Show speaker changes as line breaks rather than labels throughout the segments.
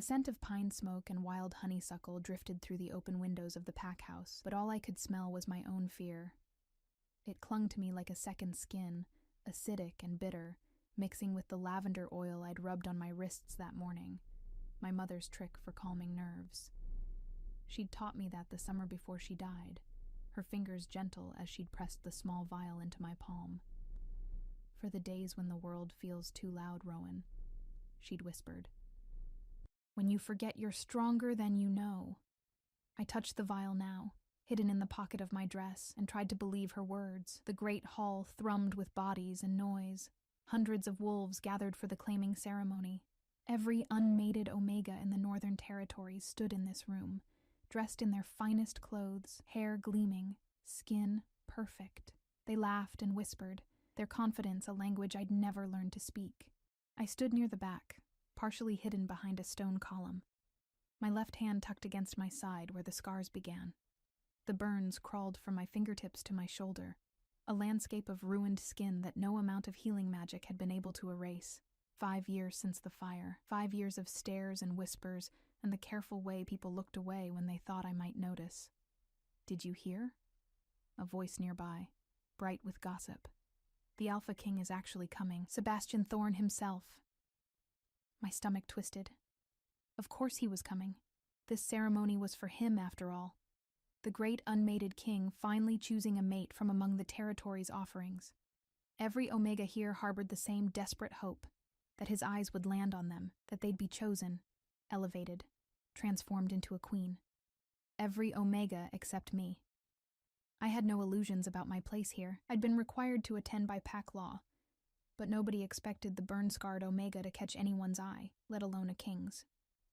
The scent of pine smoke and wild honeysuckle drifted through the open windows of the pack house, but all I could smell was my own fear. It clung to me like a second skin, acidic and bitter, mixing with the lavender oil I'd rubbed on my wrists that morning, my mother's trick for calming nerves. She'd taught me that the summer before she died, her fingers gentle as she'd pressed the small vial into my palm. "For the days when the world feels too loud, Rowan," she'd whispered. "When you forget you're stronger than you know." I touched the vial now, hidden in the pocket of my dress, and tried to believe her words. The great hall thrummed with bodies and noise. Hundreds of wolves gathered for the claiming ceremony. Every unmated Omega in the Northern Territories stood in this room, dressed in their finest clothes, hair gleaming, skin perfect. They laughed and whispered, their confidence a language I'd never learned to speak. I stood near the back, partially hidden behind a stone column, my left hand tucked against my side where the scars began. The burns crawled from my fingertips to my shoulder, a landscape of ruined skin that no amount of healing magic had been able to erase. 5 years since the fire, 5 years of stares and whispers, and the careful way people looked away when they thought I might notice. "Did you hear?" A voice nearby, bright with gossip. "The Alpha King is actually coming, Sebastian Thorne himself." My stomach twisted. Of course he was coming. This ceremony was for him, after all. The great unmated king finally choosing a mate from among the territory's offerings. Every Omega here harbored the same desperate hope, that his eyes would land on them, that they'd be chosen, elevated, transformed into a queen. Every Omega except me. I had no illusions about my place here. I'd been required to attend by pack law, but nobody expected the burn-scarred Omega to catch anyone's eye, let alone a king's.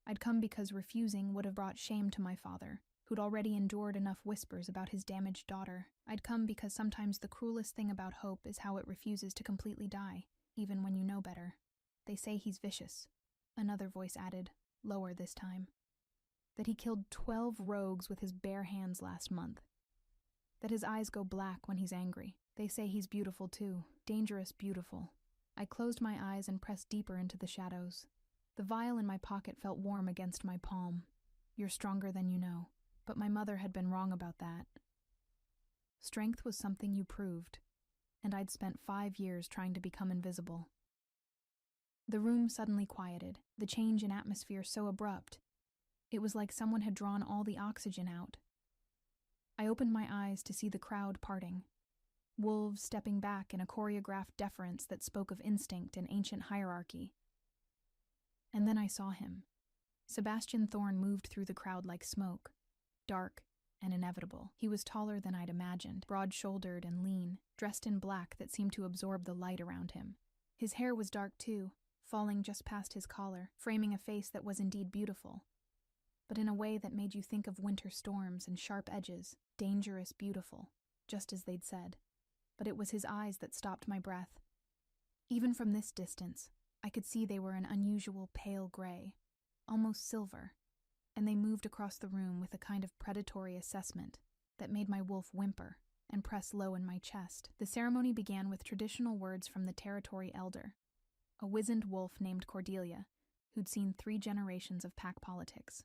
I'd come because refusing would have brought shame to my father, who'd already endured enough whispers about his damaged daughter. I'd come because sometimes the cruelest thing about hope is how it refuses to completely die, even when you know better. "They say he's vicious," another voice added, lower this time. "That he killed 12 rogues with his bare hands last month. That his eyes go black when he's angry. They say he's beautiful too, dangerous beautiful." I closed my eyes and pressed deeper into the shadows. The vial in my pocket felt warm against my palm. "You're stronger than you know." But my mother had been wrong about that. Strength was something you proved, and I'd spent 5 years trying to become invisible. The room suddenly quieted, the change in atmosphere so abrupt. It was like someone had drawn all the oxygen out. I opened my eyes to see the crowd parting, wolves stepping back in a choreographed deference that spoke of instinct and ancient hierarchy. And then I saw him. Sebastian Thorne moved through the crowd like smoke, dark and inevitable. He was taller than I'd imagined, broad-shouldered and lean, dressed in black that seemed to absorb the light around him. His hair was dark too, falling just past his collar, framing a face that was indeed beautiful, but in a way that made you think of winter storms and sharp edges, dangerous beautiful, just as they'd said. But it was his eyes that stopped my breath. Even from this distance, I could see they were an unusual pale gray, almost silver, and they moved across the room with a kind of predatory assessment that made my wolf whimper and press low in my chest. The ceremony began with traditional words from the territory elder, a wizened wolf named Cordelia, who'd seen 3 generations of pack politics.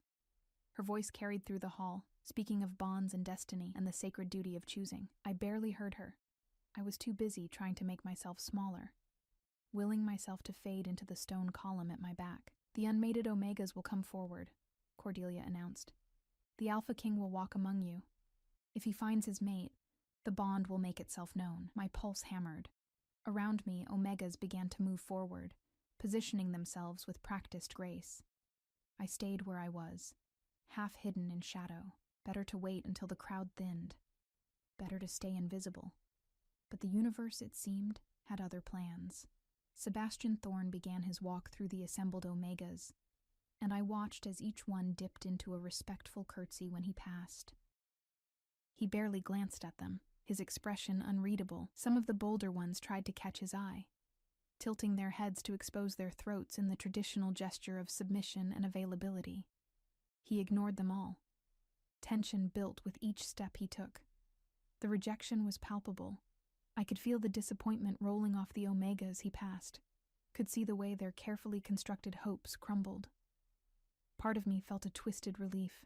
Her voice carried through the hall, speaking of bonds and destiny and the sacred duty of choosing. I barely heard her. I was too busy trying to make myself smaller, willing myself to fade into the stone column at my back. "The unmated Omegas will come forward," Cordelia announced. "The Alpha King will walk among you. If he finds his mate, the bond will make itself known." My pulse hammered. Around me, Omegas began to move forward, positioning themselves with practiced grace. I stayed where I was, half hidden in shadow. Better to wait until the crowd thinned. Better to stay invisible. But the universe, it seemed, had other plans. Sebastian Thorne began his walk through the assembled Omegas, and I watched as each one dipped into a respectful curtsy when he passed. He barely glanced at them, his expression unreadable. Some of the bolder ones tried to catch his eye, tilting their heads to expose their throats in the traditional gesture of submission and availability. He ignored them all. Tension built with each step he took. The rejection was palpable. I could feel the disappointment rolling off the Omegas he passed, could see the way their carefully constructed hopes crumbled. Part of me felt a twisted relief.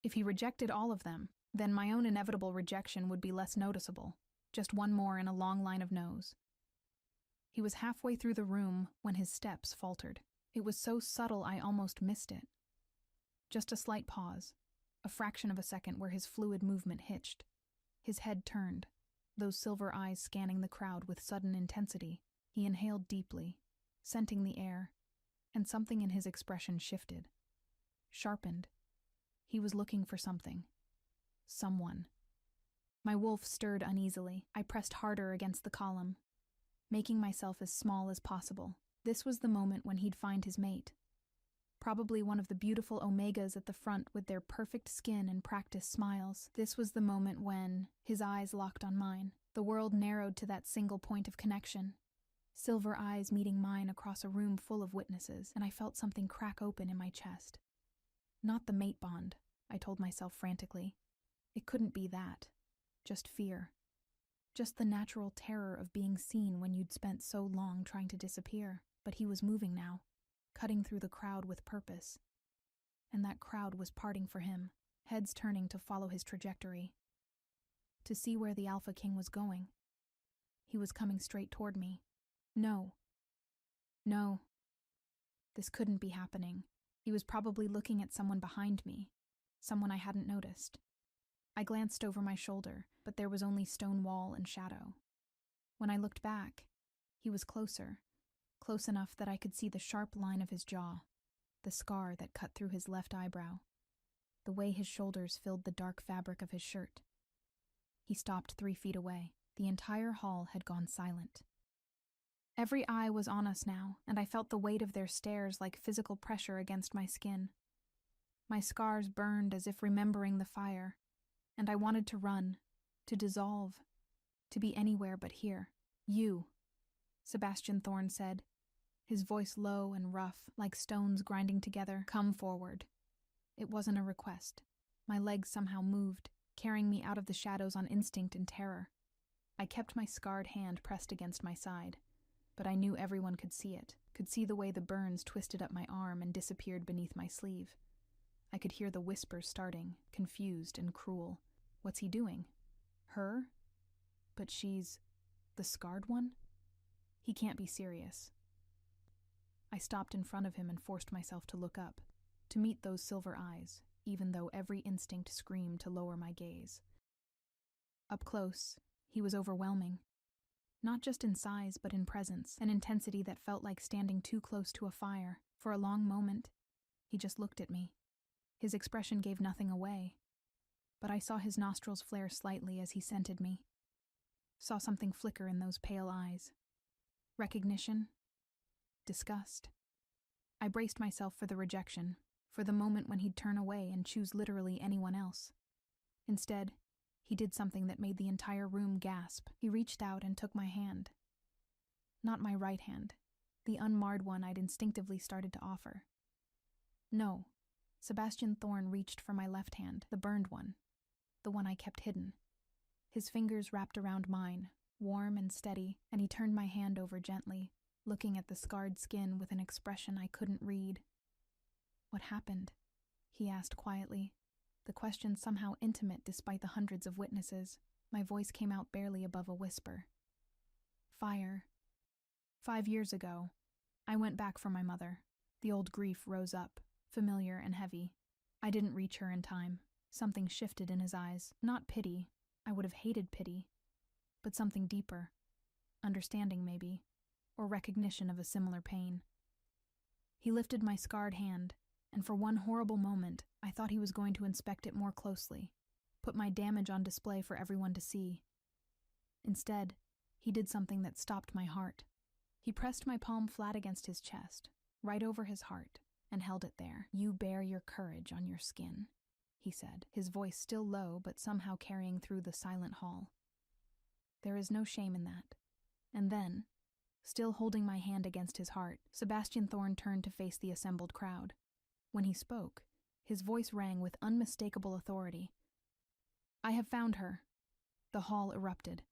If he rejected all of them, then my own inevitable rejection would be less noticeable, just one more in a long line of no's. He was halfway through the room when his steps faltered. It was so subtle I almost missed it. Just a slight pause, a fraction of a second where his fluid movement hitched. His head turned, those silver eyes scanning the crowd with sudden intensity. He inhaled deeply, scenting the air, and something in his expression shifted, sharpened. He was looking for something. Someone. My wolf stirred uneasily. I pressed harder against the column, making myself as small as possible. This was the moment when he'd find his mate. Probably one of the beautiful omegas at the front with their perfect skin and practiced smiles. This was the moment when his eyes locked on mine. The world narrowed to that single point of connection. Silver eyes meeting mine across a room full of witnesses, and I felt something crack open in my chest. Not the mate bond, I told myself frantically. It couldn't be that. Just fear. Just the natural terror of being seen when you'd spent so long trying to disappear. But he was moving now, cutting through the crowd with purpose. And that crowd was parting for him, heads turning to follow his trajectory. To see where the Alpha King was going. He was coming straight toward me. No. No. This couldn't be happening. He was probably looking at someone behind me, someone I hadn't noticed. I glanced over my shoulder, but there was only stone wall and shadow. When I looked back, he was closer, close enough that I could see the sharp line of his jaw, the scar that cut through his left eyebrow, the way his shoulders filled the dark fabric of his shirt. He stopped 3 feet away. The entire hall had gone silent. Every eye was on us now, and I felt the weight of their stares like physical pressure against my skin. My scars burned as if remembering the fire, and I wanted to run, to dissolve, to be anywhere but here. You, Sebastian Thorne said, his voice low and rough, like stones grinding together. Come forward. It wasn't a request. My legs somehow moved, carrying me out of the shadows on instinct and terror. I kept my scarred hand pressed against my side, but I knew everyone could see it, could see the way the burns twisted up my arm and disappeared beneath my sleeve. I could hear the whispers starting, confused and cruel. What's he doing? Her? But she's the scarred one? He can't be serious. I stopped in front of him and forced myself to look up, to meet those silver eyes, even though every instinct screamed to lower my gaze. Up close, he was overwhelming. Not just in size, but in presence, an intensity that felt like standing too close to a fire. For a long moment, he just looked at me. His expression gave nothing away, but I saw his nostrils flare slightly as he scented me. Saw something flicker in those pale eyes. Recognition? Disgust? I braced myself for the rejection, for the moment when he'd turn away and choose literally anyone else. Instead, he did something that made the entire room gasp. He reached out and took my hand. Not my right hand, the unmarred one I'd instinctively started to offer. No, Sebastian Thorne reached for my left hand, the burned one, the one I kept hidden. His fingers wrapped around mine, warm and steady, and he turned my hand over gently, looking at the scarred skin with an expression I couldn't read. What happened? He asked quietly, the question somehow intimate despite the hundreds of witnesses. My voice came out barely above a whisper. Fire. 5 years ago, I went back for my mother. The old grief rose up, familiar and heavy. I didn't reach her in time. Something shifted in his eyes. Not pity. I would have hated pity. But something deeper. Understanding, maybe. Or recognition of a similar pain. He lifted my scarred hand, and for one horrible moment, I thought he was going to inspect it more closely, put my damage on display for everyone to see. Instead, he did something that stopped my heart. He pressed my palm flat against his chest, right over his heart, and held it there. You bear your courage on your skin, he said, his voice still low but somehow carrying through the silent hall. There is no shame in that. And then, still holding my hand against his heart, Sebastian Thorne turned to face the assembled crowd. When he spoke, his voice rang with unmistakable authority. I have found her. The hall erupted.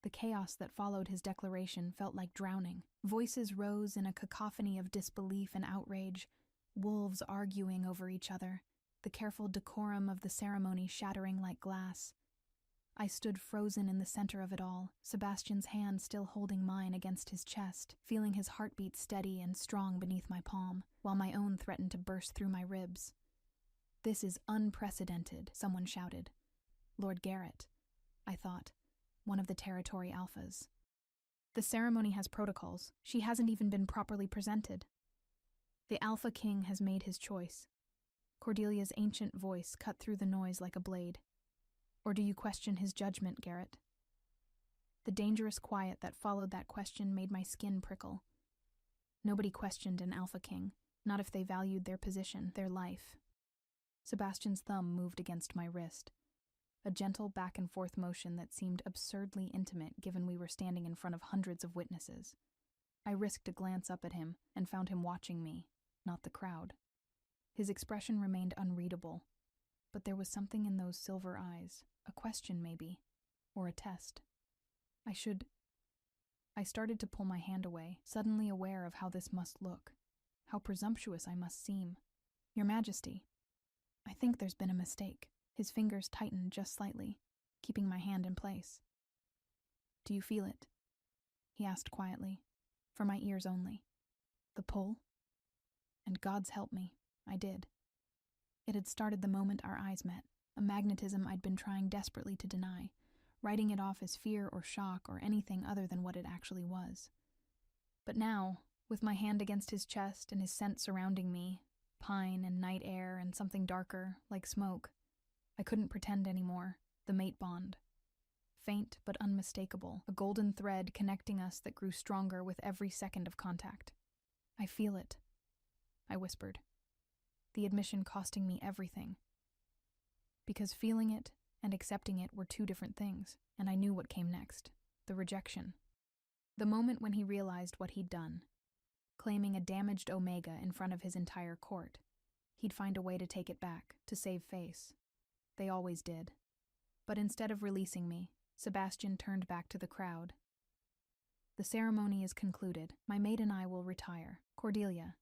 The chaos that followed his declaration felt like drowning. Voices rose in a cacophony of disbelief and outrage. wolves arguing over each other, the careful decorum of the ceremony shattering like glass. I stood frozen in the center of it all, Sebastian's hand still holding mine against his chest, feeling his heartbeat steady and strong beneath my palm, while my own threatened to burst through my ribs. "This is unprecedented," someone shouted. "Lord Garrett," I thought, one of the territory alphas. "The ceremony has protocols. She hasn't even been properly presented." "The Alpha King has made his choice." Cordelia's ancient voice cut through the noise like a blade. "Or do you question his judgment, Garrett?" The dangerous quiet that followed that question made my skin prickle. Nobody questioned an Alpha King, not if they valued their position, their life. Sebastian's thumb moved against my wrist, a gentle back-and-forth motion that seemed absurdly intimate given we were standing in front of hundreds of witnesses. I risked a glance up at him and found him watching me, not the crowd. His expression remained unreadable, but there was something in those silver eyes, a question maybe, or a test. I started to pull my hand away, suddenly aware of how this must look, how presumptuous I must seem. "Your Majesty, I think there's been a mistake." His fingers tightened just slightly, keeping my hand in place. "Do you feel it?" he asked quietly, for my ears only. "The pull?" And God's help me, I did. It had started the moment our eyes met, a magnetism I'd been trying desperately to deny, writing it off as fear or shock or anything other than what it actually was. But now, with my hand against his chest and his scent surrounding me, pine and night air and something darker, like smoke, I couldn't pretend anymore. The mate bond. Faint but unmistakable, a golden thread connecting us that grew stronger with every second of contact. "I feel it," I whispered, the admission costing me everything. Because feeling it and accepting it were two different things, and I knew what came next, the rejection. The moment when he realized what he'd done, claiming a damaged Omega in front of his entire court. He'd find a way to take it back, to save face. They always did. But instead of releasing me, Sebastian turned back to the crowd. "The ceremony is concluded. My mate and I will retire. Cordelia,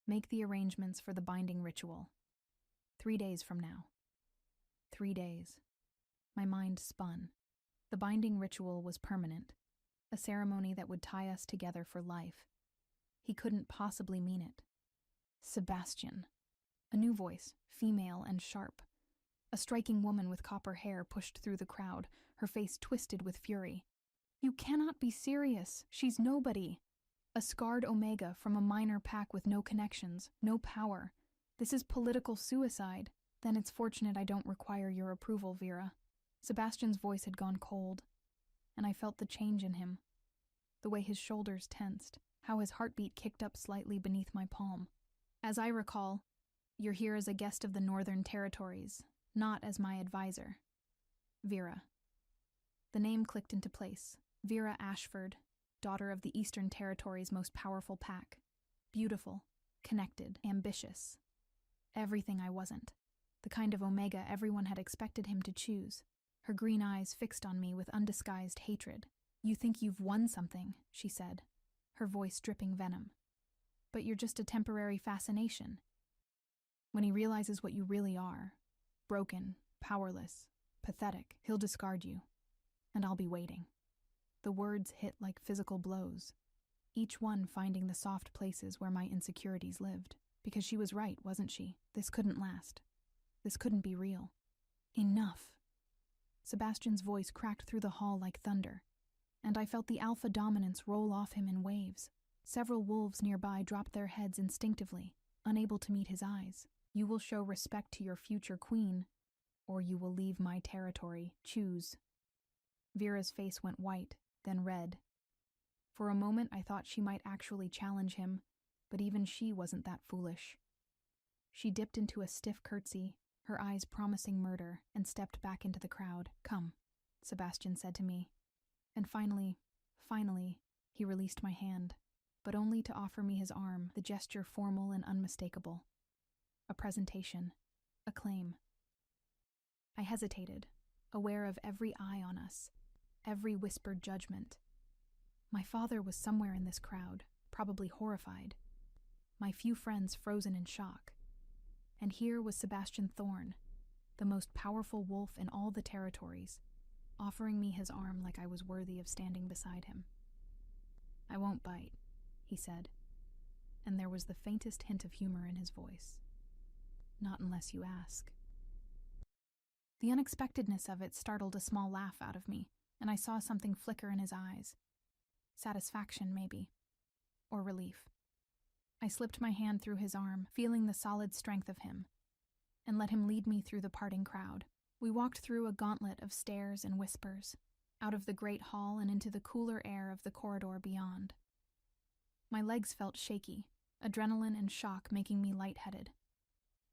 make the arrangements for the binding ritual. 3 days from now." 3 days. My mind spun. The binding ritual was permanent, a ceremony that would tie us together for life. He couldn't possibly mean it. Sebastian. A new voice, female and sharp. A striking woman with copper hair pushed through the crowd, her face twisted with fury. "You cannot be serious. She's nobody. A scarred Omega from a minor pack with no connections, no power. This is political suicide. Then it's fortunate I don't require your approval, Vera." Sebastian's voice had gone cold, and I felt the change in him. The way his shoulders tensed, how his heartbeat kicked up slightly beneath my palm. "As I recall, you're here as a guest of the Northern Territories, not as my advisor. Vera." The name clicked into place. Vera Ashford, daughter of the Eastern Territories' most powerful pack. Beautiful, connected, ambitious. Everything I wasn't. The kind of Omega everyone had expected him to choose. Her green eyes fixed on me with undisguised hatred. "You think you've won something," she said, her voice dripping venom. "But you're just a temporary fascination. When he realizes what you really are, broken, powerless, pathetic, he'll discard you. And I'll be waiting." The words hit like physical blows, each one finding the soft places where my insecurities lived. Because she was right, wasn't she? This couldn't last. This couldn't be real. Enough. Sebastian's voice cracked through the hall like thunder, and I felt the alpha dominance roll off him in waves. Several wolves nearby dropped their heads instinctively, unable to meet his eyes. "You will show respect to your future queen, or you will leave my territory. Choose." Vera's face went white, then red. For a moment I thought she might actually challenge him, but even she wasn't that foolish. She dipped into a stiff curtsy, her eyes promising murder, and stepped back into the crowd. "Come," Sebastian said to me. And finally, he released my hand, but only to offer me his arm, the gesture formal and unmistakable. A presentation, a claim. I hesitated, aware of every eye on us, every whispered judgment. My father was somewhere in this crowd, probably horrified. my few friends frozen in shock. And here was Sebastian Thorne, the most powerful wolf in all the territories, offering me his arm like I was worthy of standing beside him. "I won't bite," he said, and there was the faintest hint of humor in his voice. "Not unless you ask." The unexpectedness of it startled a small laugh out of me, and I saw something flicker in his eyes. Satisfaction, maybe. Or relief. I slipped my hand through his arm, feeling the solid strength of him, and let him lead me through the parting crowd. We walked through a gauntlet of stairs and whispers, out of the great hall and into the cooler air of the corridor beyond. My legs felt shaky, adrenaline and shock making me lightheaded.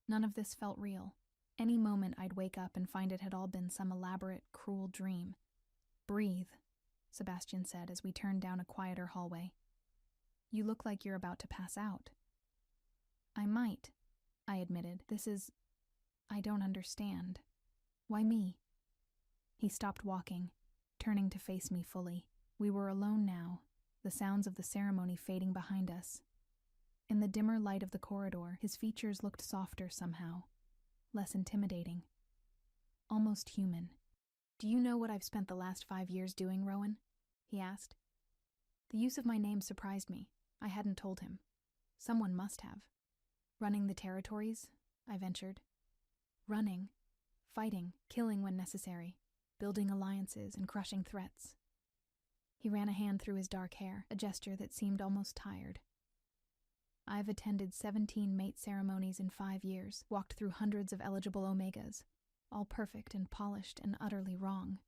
None of this felt real. Any moment I'd wake up and find it had all been some elaborate, cruel dream. "Breathe," Sebastian said as we turned down a quieter hallway. "You look like you're about to pass out." "I might," I admitted. I don't understand. Why me?" He stopped walking, turning to face me fully. We were alone now, the sounds of the ceremony fading behind us. In the dimmer light of the corridor, his features looked softer somehow, less intimidating, almost human. "Do you know what I've spent the last 5 years doing, Rowan?" he asked. The use of my name surprised me. I hadn't told him. Someone must have. "Running the territories," I ventured. "Running, fighting, killing when necessary, building alliances and crushing threats." He ran a hand through his dark hair, a gesture that seemed almost tired. "I've attended 17 mate ceremonies in 5 years, walked through hundreds of eligible omegas, all perfect and polished and utterly wrong.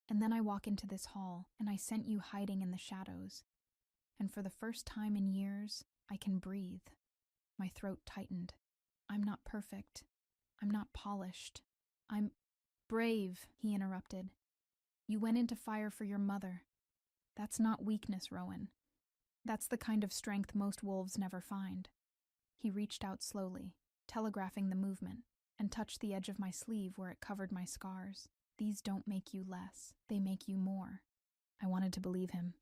And then I walk into this hall, and I sent you hiding in the shadows. And for the first time in years, I can breathe." My throat tightened. "I'm not perfect. I'm not polished. I'm brave," he interrupted. "You went into fire for your mother. That's not weakness, Rowan. That's the kind of strength most wolves never find." He reached out slowly, telegraphing the movement, and touched the edge of my sleeve where it covered my scars. "These don't make you less. They make you more." I wanted to believe him.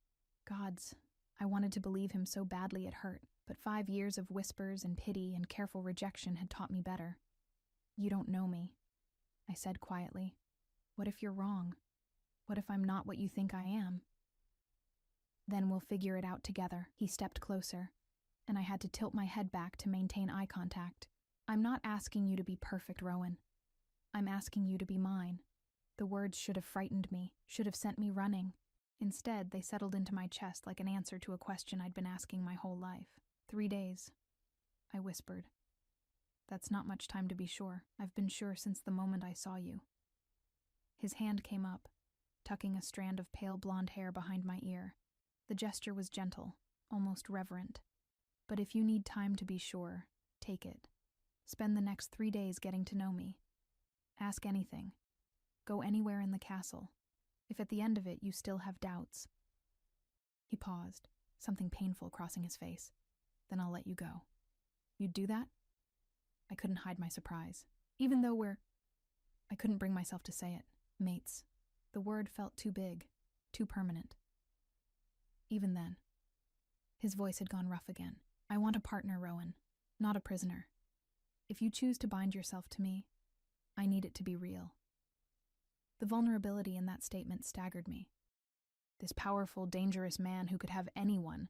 Gods, I wanted to believe him so badly it hurt, but 5 years of whispers and pity and careful rejection had taught me better. "You don't know me," I said quietly. "What if you're wrong? What if I'm not what you think I am?" "Then we'll figure it out together." He stepped closer, and I had to tilt my head back to maintain eye contact. "I'm not asking you to be perfect, Rowan. I'm asking you to be mine." The words should have frightened me, should have sent me running. Instead, they settled into my chest like an answer to a question I'd been asking my whole life. 3 days, I whispered. "That's not much time to be sure. I've been sure since the moment I saw you." His hand came up, tucking a strand of pale blonde hair behind my ear. The gesture was gentle, almost reverent. "But if you need time to be sure, take it. Spend the next 3 days getting to know me. Ask anything. Go anywhere in the castle. If at the end of it you still have doubts." He paused, something painful crossing his face. "Then I'll let you go." "You'd do that?" I couldn't hide my surprise. "Even though I couldn't bring myself to say it. Mates. The word felt too big, too permanent. "Even then." His voice had gone rough again. "I want a partner, Rowan, not a prisoner. If you choose to bind yourself to me, I need it to be real." The vulnerability in that statement staggered me. This powerful, dangerous man who could have anyone,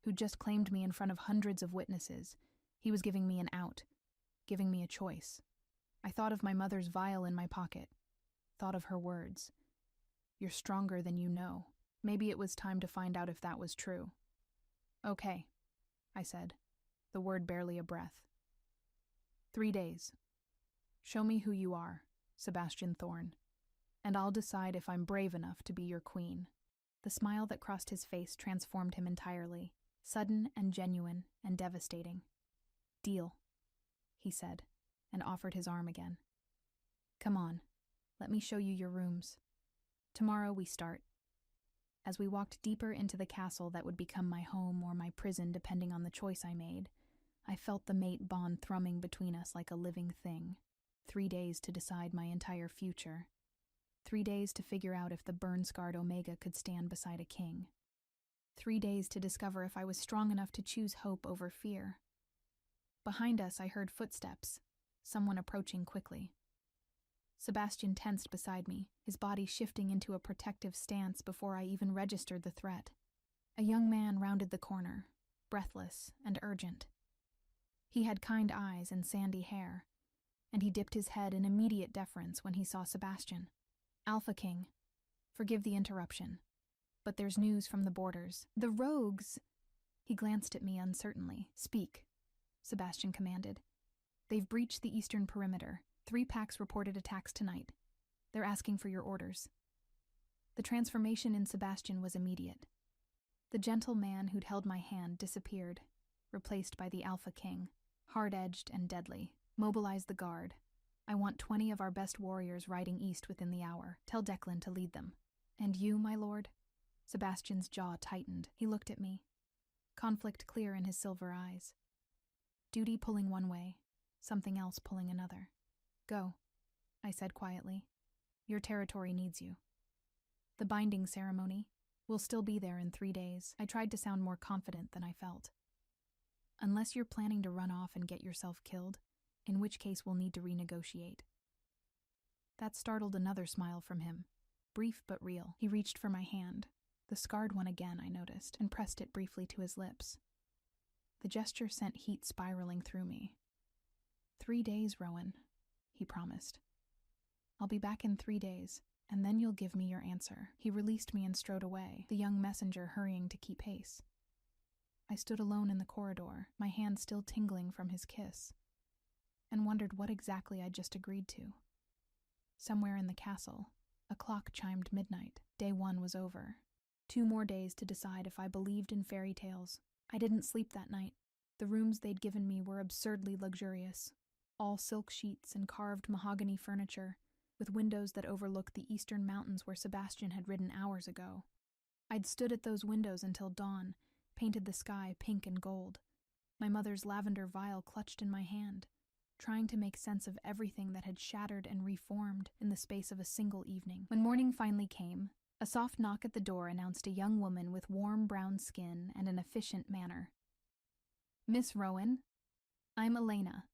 who just claimed me in front of hundreds of witnesses, he was giving me an out, giving me a choice. I thought of my mother's vial in my pocket, thought of her words. "You're stronger than you know." Maybe it was time to find out if that was true. "Okay," I said, the word barely a breath. 3 days. Show me who you are, Sebastian Thorne, and I'll decide if I'm brave enough to be your queen." The smile that crossed his face transformed him entirely, sudden and genuine and devastating. "Deal," he said, and offered his arm again. "Come on, let me show you your rooms. Tomorrow we start." As we walked deeper into the castle that would become my home or my prison depending on the choice I made, I felt the mate bond thrumming between us like a living thing. 3 days to decide my entire future. 3 days to figure out if the burn-scarred Omega could stand beside a king. 3 days to discover if I was strong enough to choose hope over fear. Behind us, I heard footsteps, someone approaching quickly. Sebastian tensed beside me, his body shifting into a protective stance before I even registered the threat. A young man rounded the corner, breathless and urgent. He had kind eyes and sandy hair, and he dipped his head in immediate deference when he saw Sebastian. "Alpha King, forgive the interruption, but there's news from the borders. The rogues—" He glanced at me uncertainly. "Speak," Sebastian commanded. "They've breached the eastern perimeter. 3 packs reported attacks tonight. They're asking for your orders." The transformation in Sebastian was immediate. The gentle man who'd held my hand disappeared, replaced by the Alpha King, hard-edged and deadly. "Mobilize the guard. I want 20 of our best warriors riding east within the hour. Tell Declan to lead them." "And you, my lord?" Sebastian's jaw tightened. He looked at me, conflict clear in his silver eyes. Duty pulling one way, something else pulling another. "Go," I said quietly. "Your territory needs you." "The binding ceremony? We'll still be there in 3 days." I tried to sound more confident than I felt. "Unless you're planning to run off and get yourself killed, in which case we'll need to renegotiate." That startled another smile from him, brief but real. He reached for my hand, the scarred one again, I noticed, and pressed it briefly to his lips. The gesture sent heat spiraling through me. 3 days, Rowan," he promised. "I'll be back in 3 days, and then you'll give me your answer." He released me and strode away, the young messenger hurrying to keep pace. I stood alone in the corridor, my hand still tingling from his kiss, and wondered what exactly I'd just agreed to. Somewhere in the castle, a clock chimed midnight. Day 1 was over. 2 more days to decide if I believed in fairy tales. I didn't sleep that night. The rooms they'd given me were absurdly luxurious, all silk sheets and carved mahogany furniture, with windows that overlooked the eastern mountains where Sebastian had ridden hours ago. I'd stood at those windows until dawn, painted the sky pink and gold, my mother's lavender vial clutched in my hand, trying to make sense of everything that had shattered and reformed in the space of a single evening. When morning finally came, a soft knock at the door announced a young woman with warm brown skin and an efficient manner. "Miss Rowan, I'm Elena.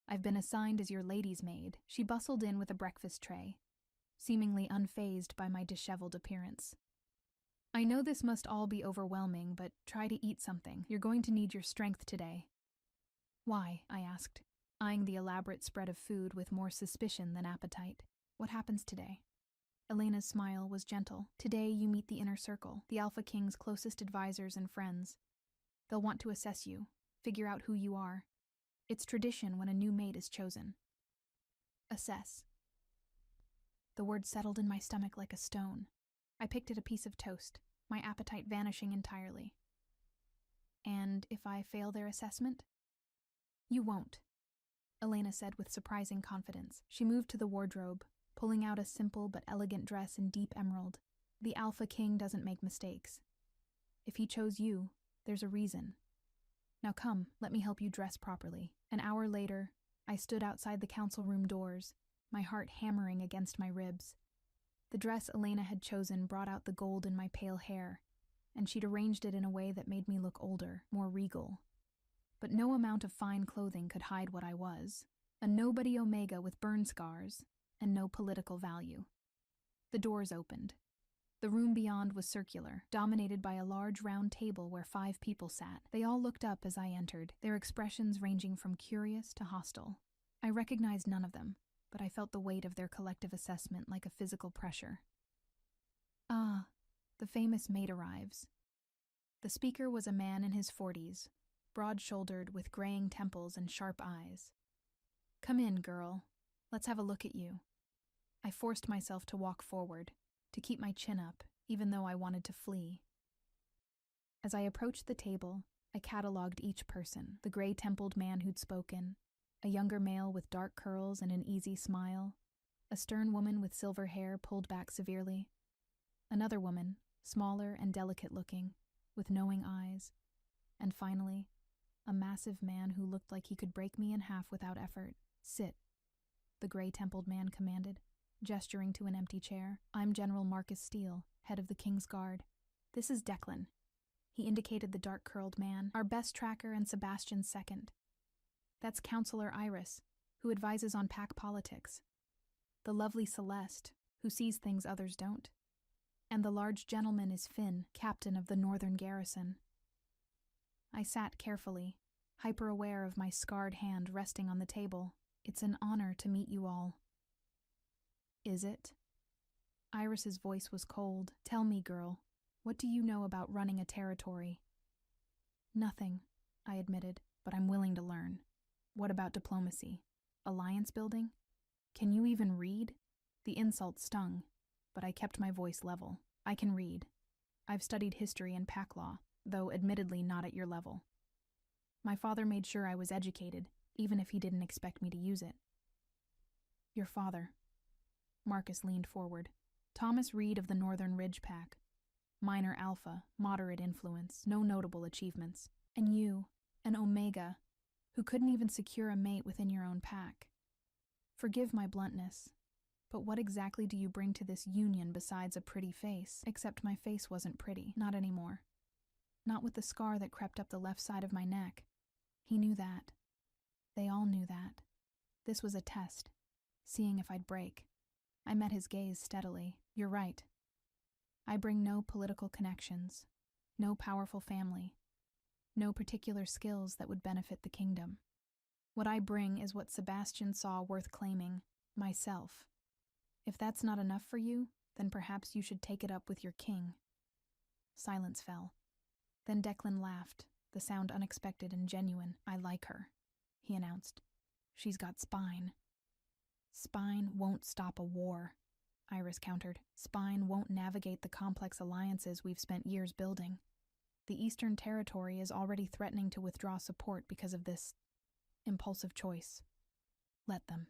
I've been assigned as your lady's maid." She bustled in with a breakfast tray, seemingly unfazed by my disheveled appearance. "I know this must all be overwhelming, but try to eat something. You're going to need your strength today." "Why?" I asked, eyeing the elaborate spread of food with more suspicion than appetite. "What happens today?" Elena's smile was gentle. "Today you meet the inner circle, the Alpha King's closest advisors and friends. They'll want to assess you, figure out who you are. It's tradition when a new mate is chosen." "Assess." The word settled in my stomach like a stone. I picked at a piece of toast, my appetite vanishing entirely. "And if I fail their assessment?" "You won't," Elena said with surprising confidence. She moved to the wardrobe, pulling out a simple but elegant dress in deep emerald. "The Alpha King doesn't make mistakes. If he chose you, there's a reason. Now come, let me help you dress properly." An hour later, I stood outside the council room doors, my heart hammering against my ribs. The dress Elena had chosen brought out the gold in my pale hair, and she'd arranged it in a way that made me look older, more regal. But no amount of fine clothing could hide what I was, a nobody Omega with burn scars and no political value. The doors opened. The room beyond was circular, dominated by a large round table where 5 people sat. They all looked up as I entered, their expressions ranging from curious to hostile. I recognized none of them, but I felt the weight of their collective assessment like a physical pressure. "Ah, the famous maid arrives." The speaker was a man in his 40s, broad-shouldered with graying temples and sharp eyes. "Come in, girl. Let's have a look at you." I forced myself to walk forward, to keep my chin up, even though I wanted to flee. As I approached the table, I catalogued each person: the gray-templed man who'd spoken, a younger male with dark curls and an easy smile, a stern woman with silver hair pulled back severely, another woman, smaller and delicate-looking, with knowing eyes, and finally, a massive man who looked like he could break me in half without effort. "Sit," the gray-templed man commanded, gesturing to an empty chair. "I'm General Marcus Steele, head of the King's Guard. This is Declan. He indicated the dark-curled man, our best tracker and Sebastian's second. That's Counselor Iris, who advises on pack politics. The lovely Celeste, who sees things others don't. And the large gentleman is Finn, captain of the northern garrison. I sat carefully, hyper-aware of my scarred hand resting on the table. It's an honor to meet you all. Is it? Iris's voice was cold. Tell me, girl, what do you know about running a territory? Nothing, I admitted, but I'm willing to learn. What about diplomacy? Alliance building? Can you even read? The insult stung, but I kept my voice level. I can read. I've studied history and pack law, though admittedly not at your level. My father made sure I was educated, even if he didn't expect me to use it. Your father. Marcus leaned forward. Thomas Reed of the Northern Ridge Pack. Minor alpha, moderate influence, no notable achievements. And you, an Omega, who couldn't even secure a mate within your own pack. Forgive my bluntness, but what exactly do you bring to this union besides a pretty face? Except my face wasn't pretty, not anymore. Not with the scar that crept up the left side of my neck. He knew that. They all knew that. This was a test, seeing if I'd break. I met his gaze steadily. You're right. I bring no political connections, no powerful family, no particular skills that would benefit the kingdom. What I bring is what Sebastian saw worth claiming, myself. If that's not enough for you, then perhaps you should take it up with your king. Silence fell. Then Declan laughed, the sound unexpected and genuine. I like her, he announced. She's got spine. Spine won't stop a war, Iris countered. Spine won't navigate the complex alliances we've spent years building. The Eastern Territory is already threatening to withdraw support because of this impulsive choice. Let them.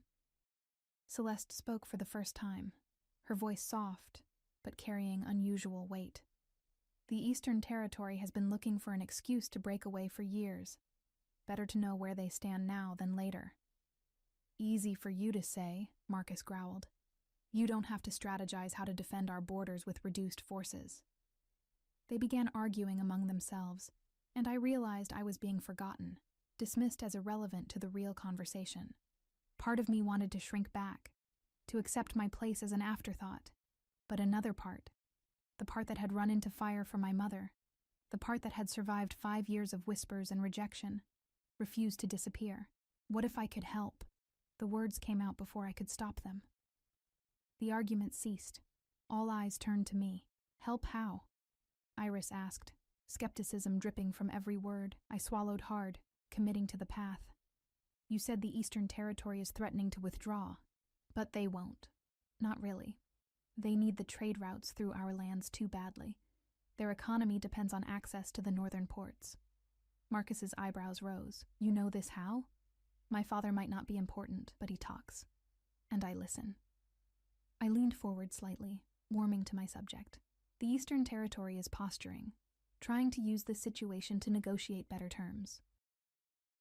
Celeste spoke for the first time, her voice soft, but carrying unusual weight. The Eastern Territory has been looking for an excuse to break away for years. Better to know where they stand now than later. Easy for you to say, Marcus growled. You don't have to strategize how to defend our borders with reduced forces. They began arguing among themselves, and I realized I was being forgotten, dismissed as irrelevant to the real conversation. Part of me wanted to shrink back, to accept my place as an afterthought, but another part, the part that had run into fire for my mother, the part that had survived 5 years of whispers and rejection, refused to disappear. What if I could help? The words came out before I could stop them. The argument ceased. All eyes turned to me. Help how? Iris asked, skepticism dripping from every word. I swallowed hard, committing to the path. You said the Eastern Territory is threatening to withdraw, but they won't. Not really. They need the trade routes through our lands too badly. Their economy depends on access to the northern ports. Marcus's eyebrows rose. You know this how? My father might not be important, but he talks. And I listen. I leaned forward slightly, warming to my subject. The Eastern Territory is posturing, trying to use this situation to negotiate better terms.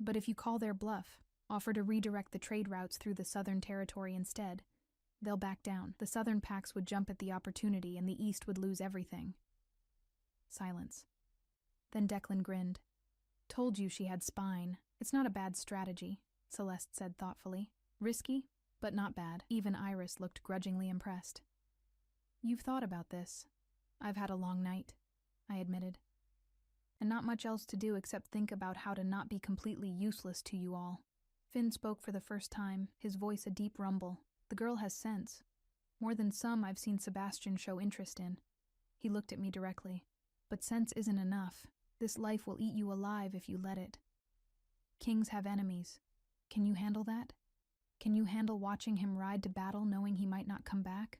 But if you call their bluff, offer to redirect the trade routes through the Southern Territory instead, they'll back down. The Southern packs would jump at the opportunity and the East would lose everything. Silence. Then Declan grinned. Told you she had spine. It's not a bad strategy, Celeste said thoughtfully. Risky, but not bad. Even Iris looked grudgingly impressed. You've thought about this. I've had a long night, I admitted. And not much else to do except think about how to not be completely useless to you all. Finn spoke for the first time, his voice a deep rumble. The girl has sense. More than some I've seen Sebastian show interest in. He looked at me directly. But sense isn't enough. This life will eat you alive if you let it. Kings have enemies. Can you handle that? Can you handle watching him ride to battle knowing he might not come back?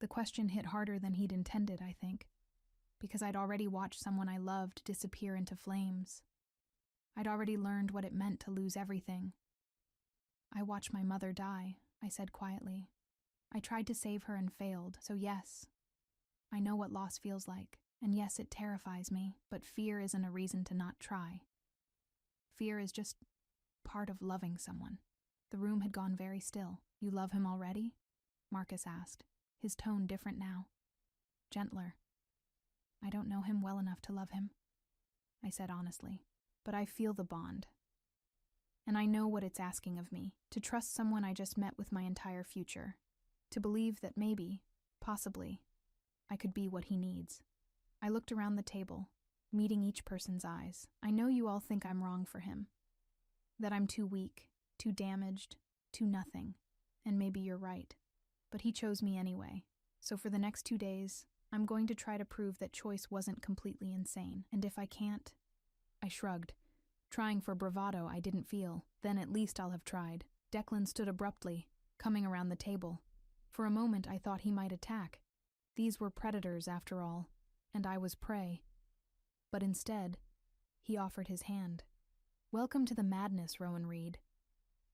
The question hit harder than he'd intended, I think, because I'd already watched someone I loved disappear into flames. I'd already learned what it meant to lose everything. I watched my mother die, I said quietly. I tried to save her and failed, so yes, I know what loss feels like, and yes, it terrifies me, but fear isn't a reason to not try. Fear is just part of loving someone. The room had gone very still. You love him already? Marcus asked, his tone different now. Gentler. I don't know him well enough to love him, I said honestly, but I feel the bond. And I know what it's asking of me, to trust someone I just met with my entire future, to believe that maybe, possibly, I could be what he needs. I looked around the table, meeting each person's eyes. I know you all think I'm wrong for him, that I'm too weak, too damaged, too nothing, and maybe you're right. But he chose me anyway, so for the next 2 days, I'm going to try to prove that choice wasn't completely insane, and if I can't, I shrugged, trying for bravado I didn't feel. Then at least I'll have tried. Declan stood abruptly, coming around the table. For a moment I thought he might attack. These were predators after all, and I was prey. But instead, he offered his hand. Welcome to the madness, Rowan Reed.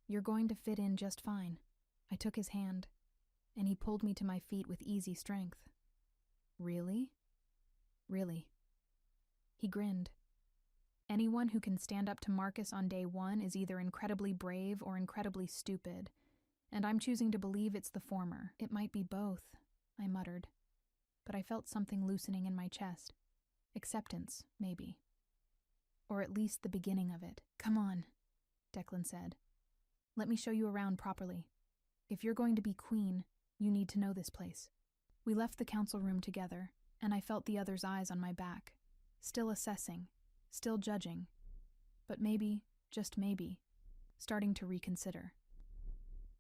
You're going to fit in just fine. I took his hand, and he pulled me to my feet with easy strength. Really? Really. He grinned. Anyone who can stand up to Marcus on day 1 is either incredibly brave or incredibly stupid, and I'm choosing to believe it's the former. It might be both, I muttered, but I felt something loosening in my chest. Acceptance, maybe. Or at least the beginning of it. Come on, Declan said. Let me show you around properly. If you're going to be queen, you need to know this place. We left the council room together, and I felt the other's eyes on my back, still assessing, still judging, but maybe, just maybe, starting to reconsider.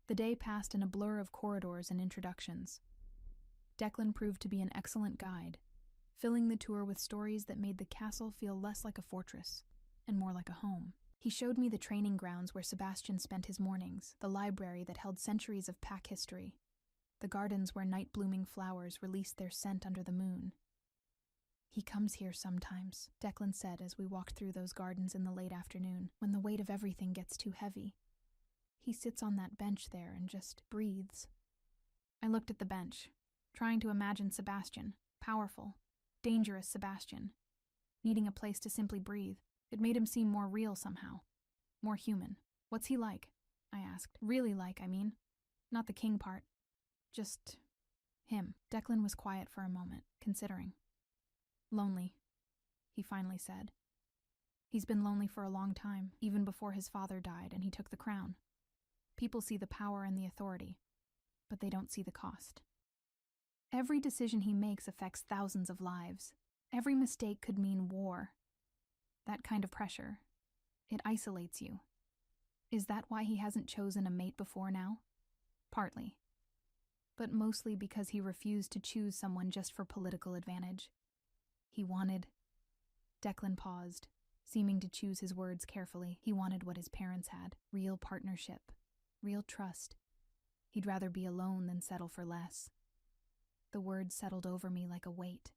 The day passed in a blur of corridors and introductions. Declan proved to be an excellent guide, filling the tour with stories that made the castle feel less like a fortress and more like a home. He showed me the training grounds where Sebastian spent his mornings, the library that held centuries of pack history, the gardens where night-blooming flowers released their scent under the moon. He comes here sometimes, Declan said as we walked through those gardens in the late afternoon, when the weight of everything gets too heavy. He sits on that bench there and just breathes. I looked at the bench, trying to imagine Sebastian, powerful, dangerous Sebastian, needing a place to simply breathe. It made him seem more real somehow, more human. What's he like? I asked. Really like, I mean. Not the king part. Just him. Declan was quiet for a moment, considering. Lonely, he finally said. He's been lonely for a long time, even before his father died and he took the crown. People see the power and the authority, but they don't see the cost. Every decision he makes affects thousands of lives. Every mistake could mean war. That kind of pressure, it isolates you. Is that why he hasn't chosen a mate before now? Partly. But mostly because he refused to choose someone just for political advantage. He wanted... Declan paused, seeming to choose his words carefully. He wanted what his parents had. Real partnership. Real trust. He'd rather be alone than settle for less. The words settled over me like a weight.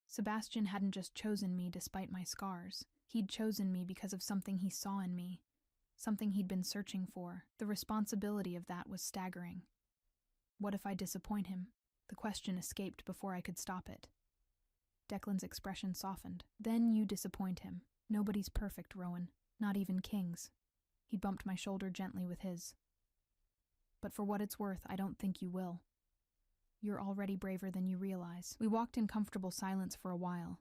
Sebastian hadn't just chosen me despite my scars. He'd chosen me because of something he saw in me, something he'd been searching for. The responsibility of that was staggering. What if I disappoint him? The question escaped before I could stop it. Declan's expression softened. Then you disappoint him. Nobody's perfect, Rowan. Not even kings. He bumped my shoulder gently with his. But for what it's worth, I don't think you will. You're already braver than you realize. We walked in comfortable silence for a while,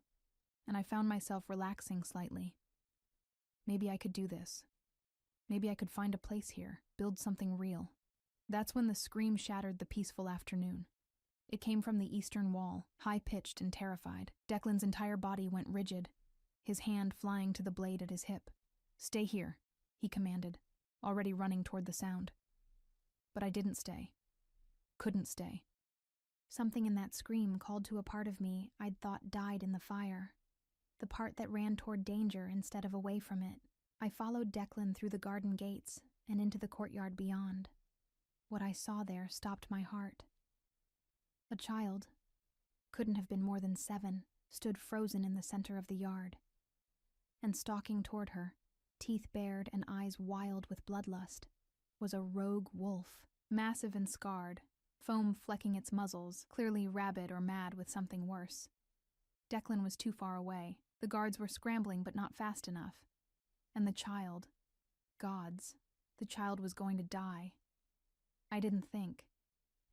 and I found myself relaxing slightly. Maybe I could do this. Maybe I could find a place here, build something real. That's when the scream shattered the peaceful afternoon. It came from the eastern wall, high-pitched and terrified. Declan's entire body went rigid, his hand flying to the blade at his hip. Stay here, he commanded, already running toward the sound. But I didn't stay. Couldn't stay. Something in that scream called to a part of me I'd thought died in the fire. The part that ran toward danger instead of away from it. I followed Declan through the garden gates and into the courtyard beyond. What I saw there stopped my heart. A child, couldn't have been more than 7, stood frozen in the center of the yard. And stalking toward her, teeth bared and eyes wild with bloodlust, was a rogue wolf, massive and scarred, foam flecking its muzzles, clearly rabid or mad with something worse. Declan was too far away. The guards were scrambling but not fast enough. And the child, gods, the child was going to die. I didn't think.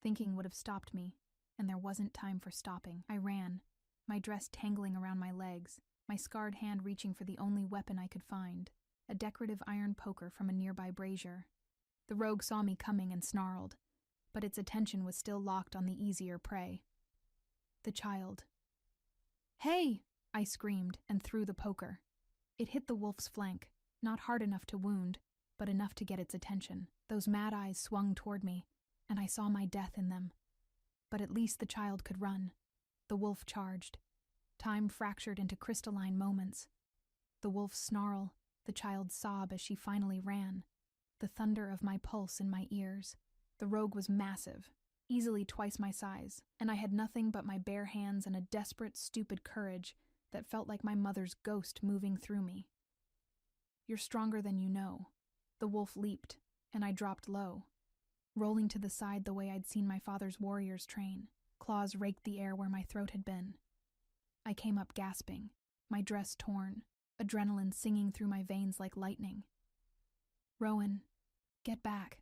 Thinking would have stopped me, and there wasn't time for stopping. I ran, my dress tangling around my legs, my scarred hand reaching for the only weapon I could find, a decorative iron poker from a nearby brazier. The rogue saw me coming and snarled, but its attention was still locked on the easier prey. The child. "Hey!" I screamed and threw the poker. It hit the wolf's flank, not hard enough to wound, but enough to get its attention. Those mad eyes swung toward me, and I saw my death in them. But at least the child could run. The wolf charged. Time fractured into crystalline moments. The wolf's snarl, the child's sob as she finally ran, the thunder of my pulse in my ears. The rogue was massive, easily twice my size, and I had nothing but my bare hands and a desperate, stupid courage that felt like my mother's ghost moving through me. "You're stronger than you know." The wolf leaped, and I dropped low, rolling to the side the way I'd seen my father's warriors train. Claws raked the air where my throat had been. I came up gasping, my dress torn, adrenaline singing through my veins like lightning. "Rowan, get back."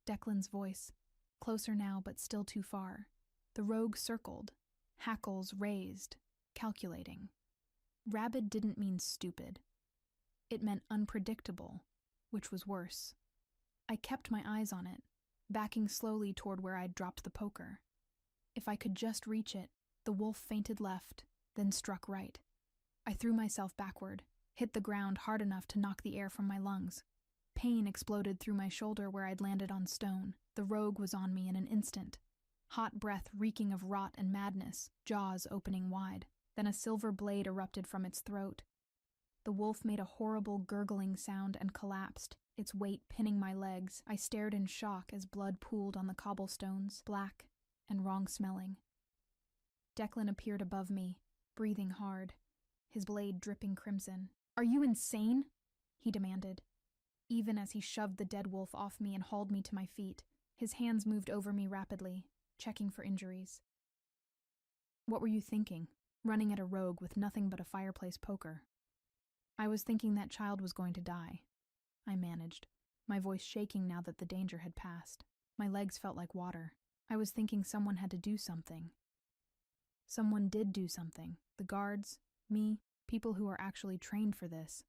Declan's voice, closer now but still too far. The rogue circled, hackles raised, calculating. Rabid didn't mean stupid. It meant unpredictable, which was worse. I kept my eyes on it, backing slowly toward where I'd dropped the poker. If I could just reach it, the wolf feinted left, then struck right. I threw myself backward, hit the ground hard enough to knock the air from my lungs. Pain exploded through my shoulder where I'd landed on stone. The rogue was on me in an instant. Hot breath reeking of rot and madness, jaws opening wide. Then a silver blade erupted from its throat. The wolf made a horrible gurgling sound and collapsed, its weight pinning my legs. I stared in shock as blood pooled on the cobblestones, black and wrong-smelling. Declan appeared above me, breathing hard, his blade dripping crimson. "Are you insane?" he demanded, even as he shoved the dead wolf off me and hauled me to my feet. His hands moved over me rapidly, checking for injuries. "What were you thinking, running at a rogue with nothing but a fireplace poker?" "I was thinking that child was going to die," I managed, my voice shaking now that the danger had passed. My legs felt like water. I was thinking someone had to do something. Someone did do something. The guards, me, people who are actually trained for this.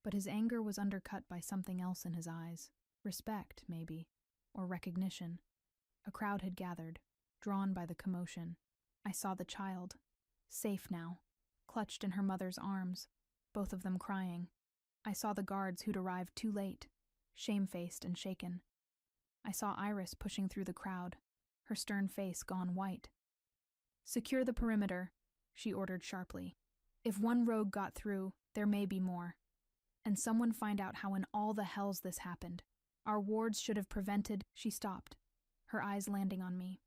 But his anger was undercut by something else in his eyes. Respect, maybe, or recognition. A crowd had gathered, drawn by the commotion. I saw the child, safe now, clutched in her mother's arms, both of them crying. I saw the guards who'd arrived too late, shamefaced and shaken. I saw Iris pushing through the crowd, her stern face gone white. "Secure the perimeter," she ordered sharply. "If one rogue got through, there may be more. And someone find out how in all the hells this happened. Our wards should have prevented—" She stopped, her eyes landing on me.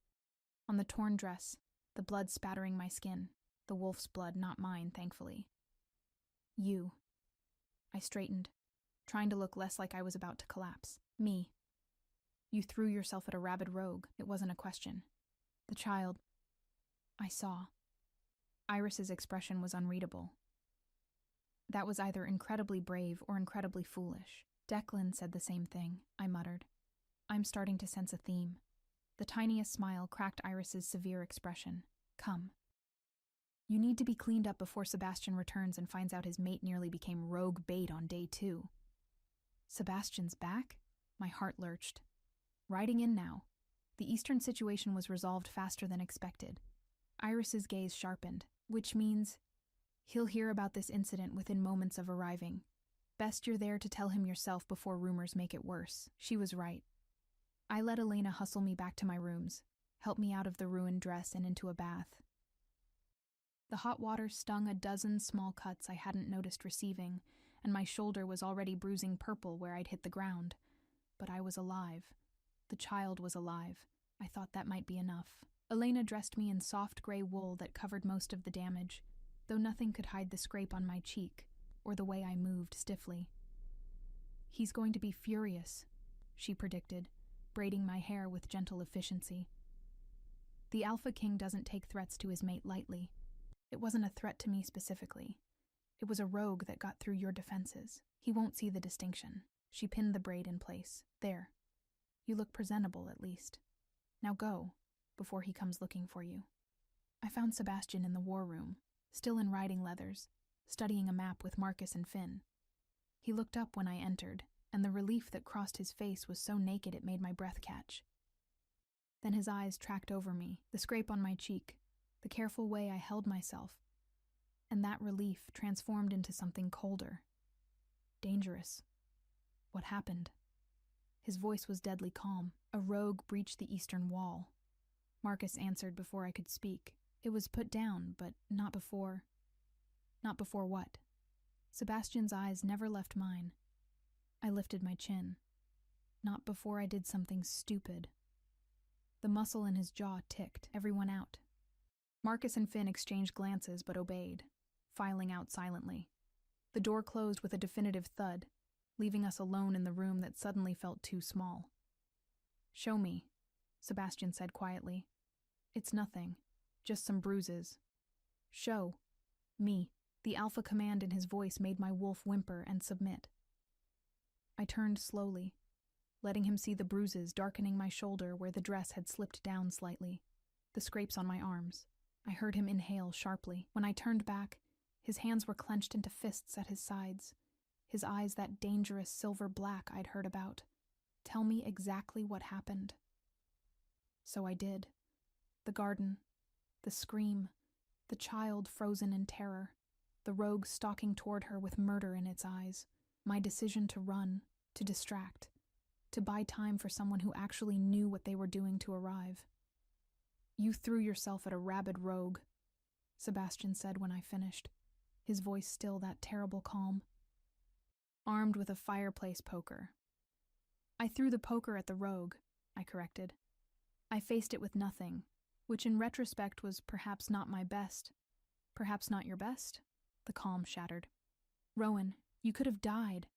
On the torn dress, the blood spattering my skin. The wolf's blood, not mine, thankfully. "You." I straightened, trying to look less like I was about to collapse. "Me. You threw yourself at a rabid rogue. It wasn't a question." The child. I saw. Iris's expression was unreadable. "That was either incredibly brave or incredibly foolish." "Declan said the same thing," I muttered. I'm starting to sense a theme. The tiniest smile cracked Iris's severe expression. "Come. You need to be cleaned up before Sebastian returns and finds out his mate nearly became rogue bait on day 2. Sebastian's back? My heart lurched. Riding in now. The Eastern situation was resolved faster than expected. Iris's gaze sharpened, which means he'll hear about this incident within moments of arriving. Best you're there to tell him yourself before rumors make it worse. She was right. I let Elena hustle me back to my rooms, help me out of the ruined dress and into a bath. The hot water stung a dozen small cuts I hadn't noticed receiving, and my shoulder was already bruising purple where I'd hit the ground. But I was alive. The child was alive. I thought that might be enough. Elena dressed me in soft gray wool that covered most of the damage, though nothing could hide the scrape on my cheek, or the way I moved stiffly. "He's going to be furious," she predicted, braiding my hair with gentle efficiency. The Alpha King doesn't take threats to his mate lightly. It wasn't a threat to me specifically. It was a rogue that got through your defenses. He won't see the distinction. She pinned the braid in place. "There. You look presentable, at least. Now go, before he comes looking for you." I found Sebastian in the war room, still in riding leathers, studying a map with Marcus and Finn. He looked up when I entered, and the relief that crossed his face was so naked it made my breath catch. Then his eyes tracked over me, the scrape on my cheek, the careful way I held myself, and that relief transformed into something colder. Dangerous. What happened? His voice was deadly calm. A rogue breached the eastern wall. Marcus answered before I could speak. It was put down, but not before... Not before what? Sebastian's eyes never left mine. I lifted my chin. Not before I did something stupid. The muscle in his jaw ticked, everyone out. Marcus and Finn exchanged glances but obeyed, filing out silently. The door closed with a definitive thud, leaving us alone in the room that suddenly felt too small. "Show me," Sebastian said quietly. "It's nothing, just some bruises." "Show. Me." The alpha command in his voice made my wolf whimper and submit. I turned slowly, letting him see the bruises darkening my shoulder where the dress had slipped down slightly, the scrapes on my arms. I heard him inhale sharply. When I turned back, his hands were clenched into fists at his sides, his eyes that dangerous silver black I'd heard about. Tell me exactly what happened. So I did. The garden, the scream, the child frozen in terror, the rogue stalking toward her with murder in its eyes, my decision to run, to distract, to buy time for someone who actually knew what they were doing to arrive. "You threw yourself at a rabid rogue," Sebastian said when I finished, his voice still that terrible calm. "Armed with a fireplace poker." "I threw the poker at the rogue," I corrected. "I faced it with nothing, which in retrospect was perhaps not my best. Perhaps not your best?" The calm shattered. "Rowan, you could have died.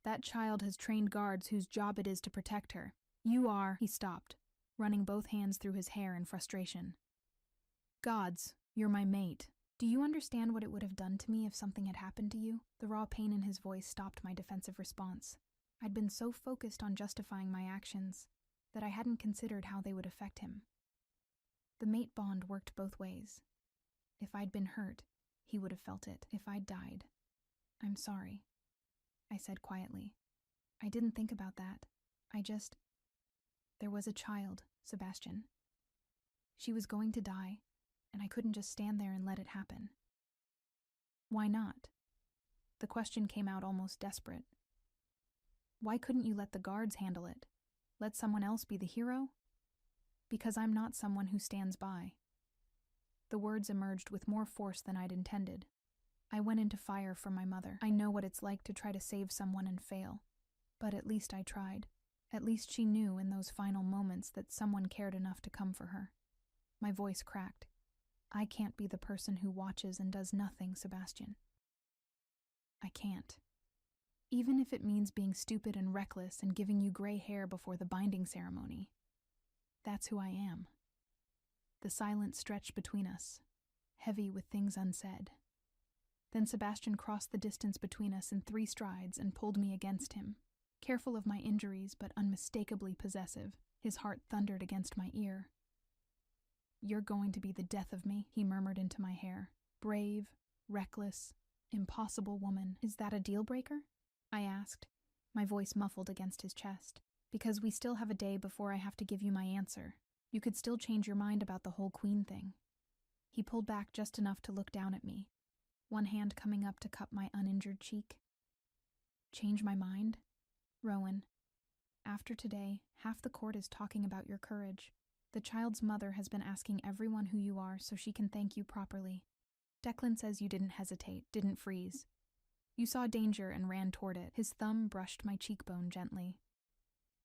That child has trained guards whose job it is to protect her. You are..." He stopped, running both hands through his hair in frustration. "Gods, you're my mate. Do you understand what it would have done to me if something had happened to you?" The raw pain in his voice stopped my defensive response. I'd been so focused on justifying my actions that I hadn't considered how they would affect him. The mate bond worked both ways. If I'd been hurt, he would have felt it. If I'd died. "I'm sorry," I said quietly. "I didn't think about that. There was a child, Sebastian. She was going to die, and I couldn't just stand there and let it happen." "Why not?" The question came out almost desperate. "Why couldn't you let the guards handle it? Let someone else be the hero?" "Because I'm not someone who stands by." The words emerged with more force than I'd intended. I went into fire for my mother. I know what it's like to try to save someone and fail. But at least I tried. At least she knew in those final moments that someone cared enough to come for her. My voice cracked. "I can't be the person who watches and does nothing, Sebastian. I can't. Even if it means being stupid and reckless and giving you gray hair before the binding ceremony. That's who I am." The silence stretched between us, heavy with things unsaid. Then Sebastian crossed the distance between us in 3 strides and pulled me against him. Careful of my injuries, but unmistakably possessive, his heart thundered against my ear. "You're going to be the death of me," he murmured into my hair. "Brave, reckless, impossible woman. Is that a deal breaker?" I asked, my voice muffled against his chest. "Because we still have a day before I have to give you my answer. You could still change your mind about the whole queen thing." He pulled back just enough to look down at me, one hand coming up to cup my uninjured cheek. "Change my mind? Rowan, after today, half the court is talking about your courage. The child's mother has been asking everyone who you are so she can thank you properly. Declan says you didn't hesitate, didn't freeze. You saw danger and ran toward it." His thumb brushed my cheekbone gently.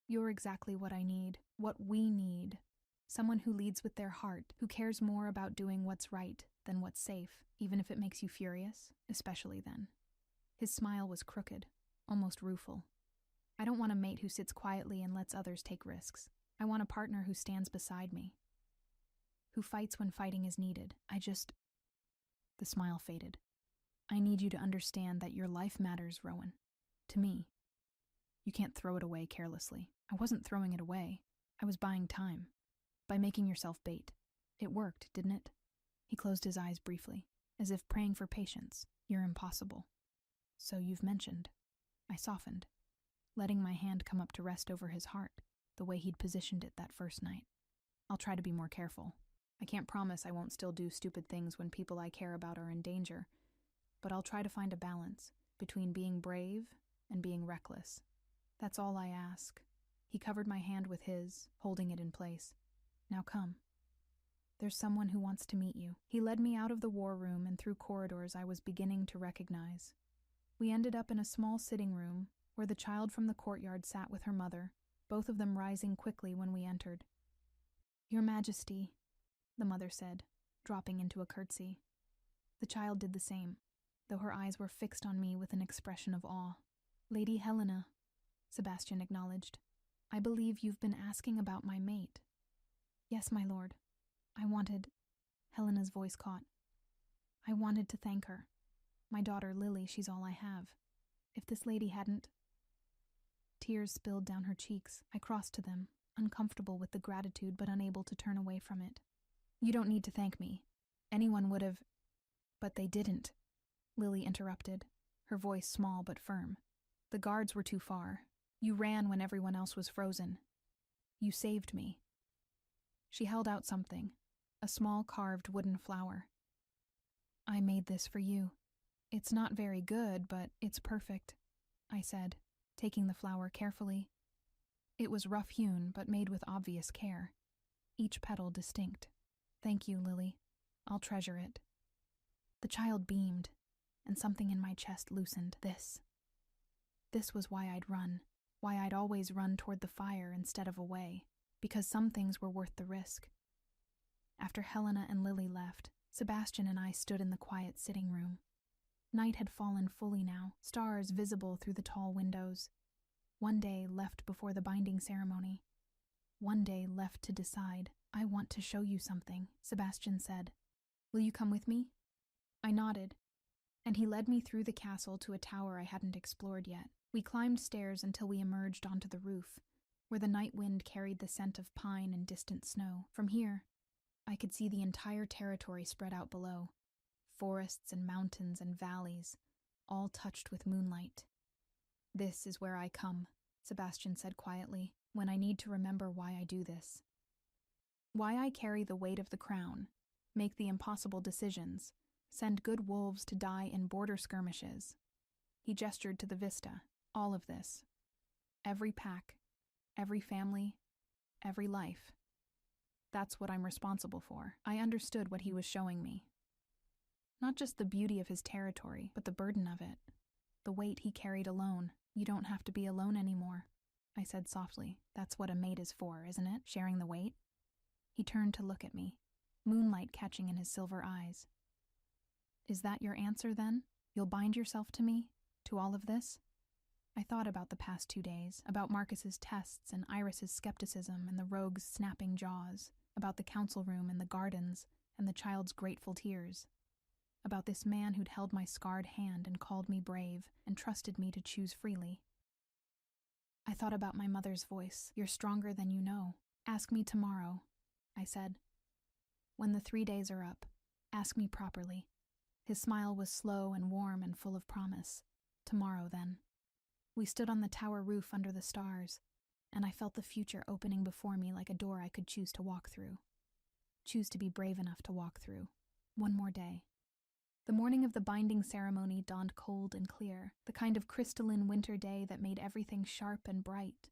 "You're exactly what I need, what we need. Someone who leads with their heart, who cares more about doing what's right than what's safe, even if it makes you furious, especially then." His smile was crooked, almost rueful. "I don't want a mate who sits quietly and lets others take risks. I want a partner who stands beside me, who fights when fighting is needed. The smile faded. "I need you to understand that your life matters, Rowan. To me. You can't throw it away carelessly." I wasn't throwing it away. I was buying time. By making yourself bait. It worked, didn't it? He closed his eyes briefly, as if praying for patience. You're impossible. So you've mentioned. I softened, letting my hand come up to rest over his heart, the way he'd positioned it that first night. I'll try to be more careful. I can't promise I won't still do stupid things when people I care about are in danger, but I'll try to find a balance between being brave and being reckless. That's all I ask. He covered my hand with his, holding it in place. Now come. There's someone who wants to meet you. He led me out of the war room and through corridors I was beginning to recognize. We ended up in a small sitting room where the child from the courtyard sat with her mother, both of them rising quickly when we entered. Your Majesty, the mother said, dropping into a curtsy. The child did the same, though her eyes were fixed on me with an expression of awe. Lady Helena, Sebastian acknowledged. I believe you've been asking about my mate. Yes, my lord. I wanted... Helena's voice caught. I wanted to thank her. My daughter Lily, she's all I have. If this lady hadn't... Tears spilled down her cheeks. I crossed to them, uncomfortable with the gratitude but unable to turn away from it. You don't need to thank me. Anyone would have... But they didn't. Lily interrupted, her voice small but firm. The guards were too far. You ran when everyone else was frozen. You saved me. She held out something, a small carved wooden flower. I made this for you. It's not very good, but it's perfect, I said, taking the flower carefully. It was rough-hewn, but made with obvious care, each petal distinct. Thank you, Lily. I'll treasure it. The child beamed, and something in my chest loosened. This was why I'd run, why I'd always run toward the fire instead of away, because some things were worth the risk. After Helena and Lily left, Sebastian and I stood in the quiet sitting room. Night had fallen fully now, stars visible through the tall windows. One day left before the binding ceremony. One day left to decide. I want to show you something, Sebastian said. Will you come with me? I nodded, and he led me through the castle to a tower I hadn't explored yet. We climbed stairs until we emerged onto the roof, where the night wind carried the scent of pine and distant snow. From here, I could see the entire territory spread out below. Forests and mountains and valleys, all touched with moonlight. This is where I come, Sebastian said quietly, when I need to remember why I do this. Why I carry the weight of the crown, make the impossible decisions, send good wolves to die in border skirmishes. He gestured to the vista, all of this. Every pack, every family, every life. That's what I'm responsible for. I understood what he was showing me. Not just the beauty of his territory, but the burden of it. The weight he carried alone. You don't have to be alone anymore, I said softly. That's what a mate is for, isn't it? Sharing the weight? He turned to look at me, moonlight catching in his silver eyes. Is that your answer, then? You'll bind yourself to me? To all of this? I thought about the past 2 days, about Marcus's tests and Iris's skepticism and the rogue's snapping jaws, about the council room and the gardens and the child's grateful tears, about this man who'd held my scarred hand and called me brave and trusted me to choose freely. I thought about my mother's voice. You're stronger than you know. Ask me tomorrow, I said. When the 3 days are up, ask me properly. His smile was slow and warm and full of promise. Tomorrow, then. We stood on the tower roof under the stars, and I felt the future opening before me like a door I could choose to walk through. Choose to be brave enough to walk through. One more day. The morning of the binding ceremony dawned cold and clear, the kind of crystalline winter day that made everything sharp and bright,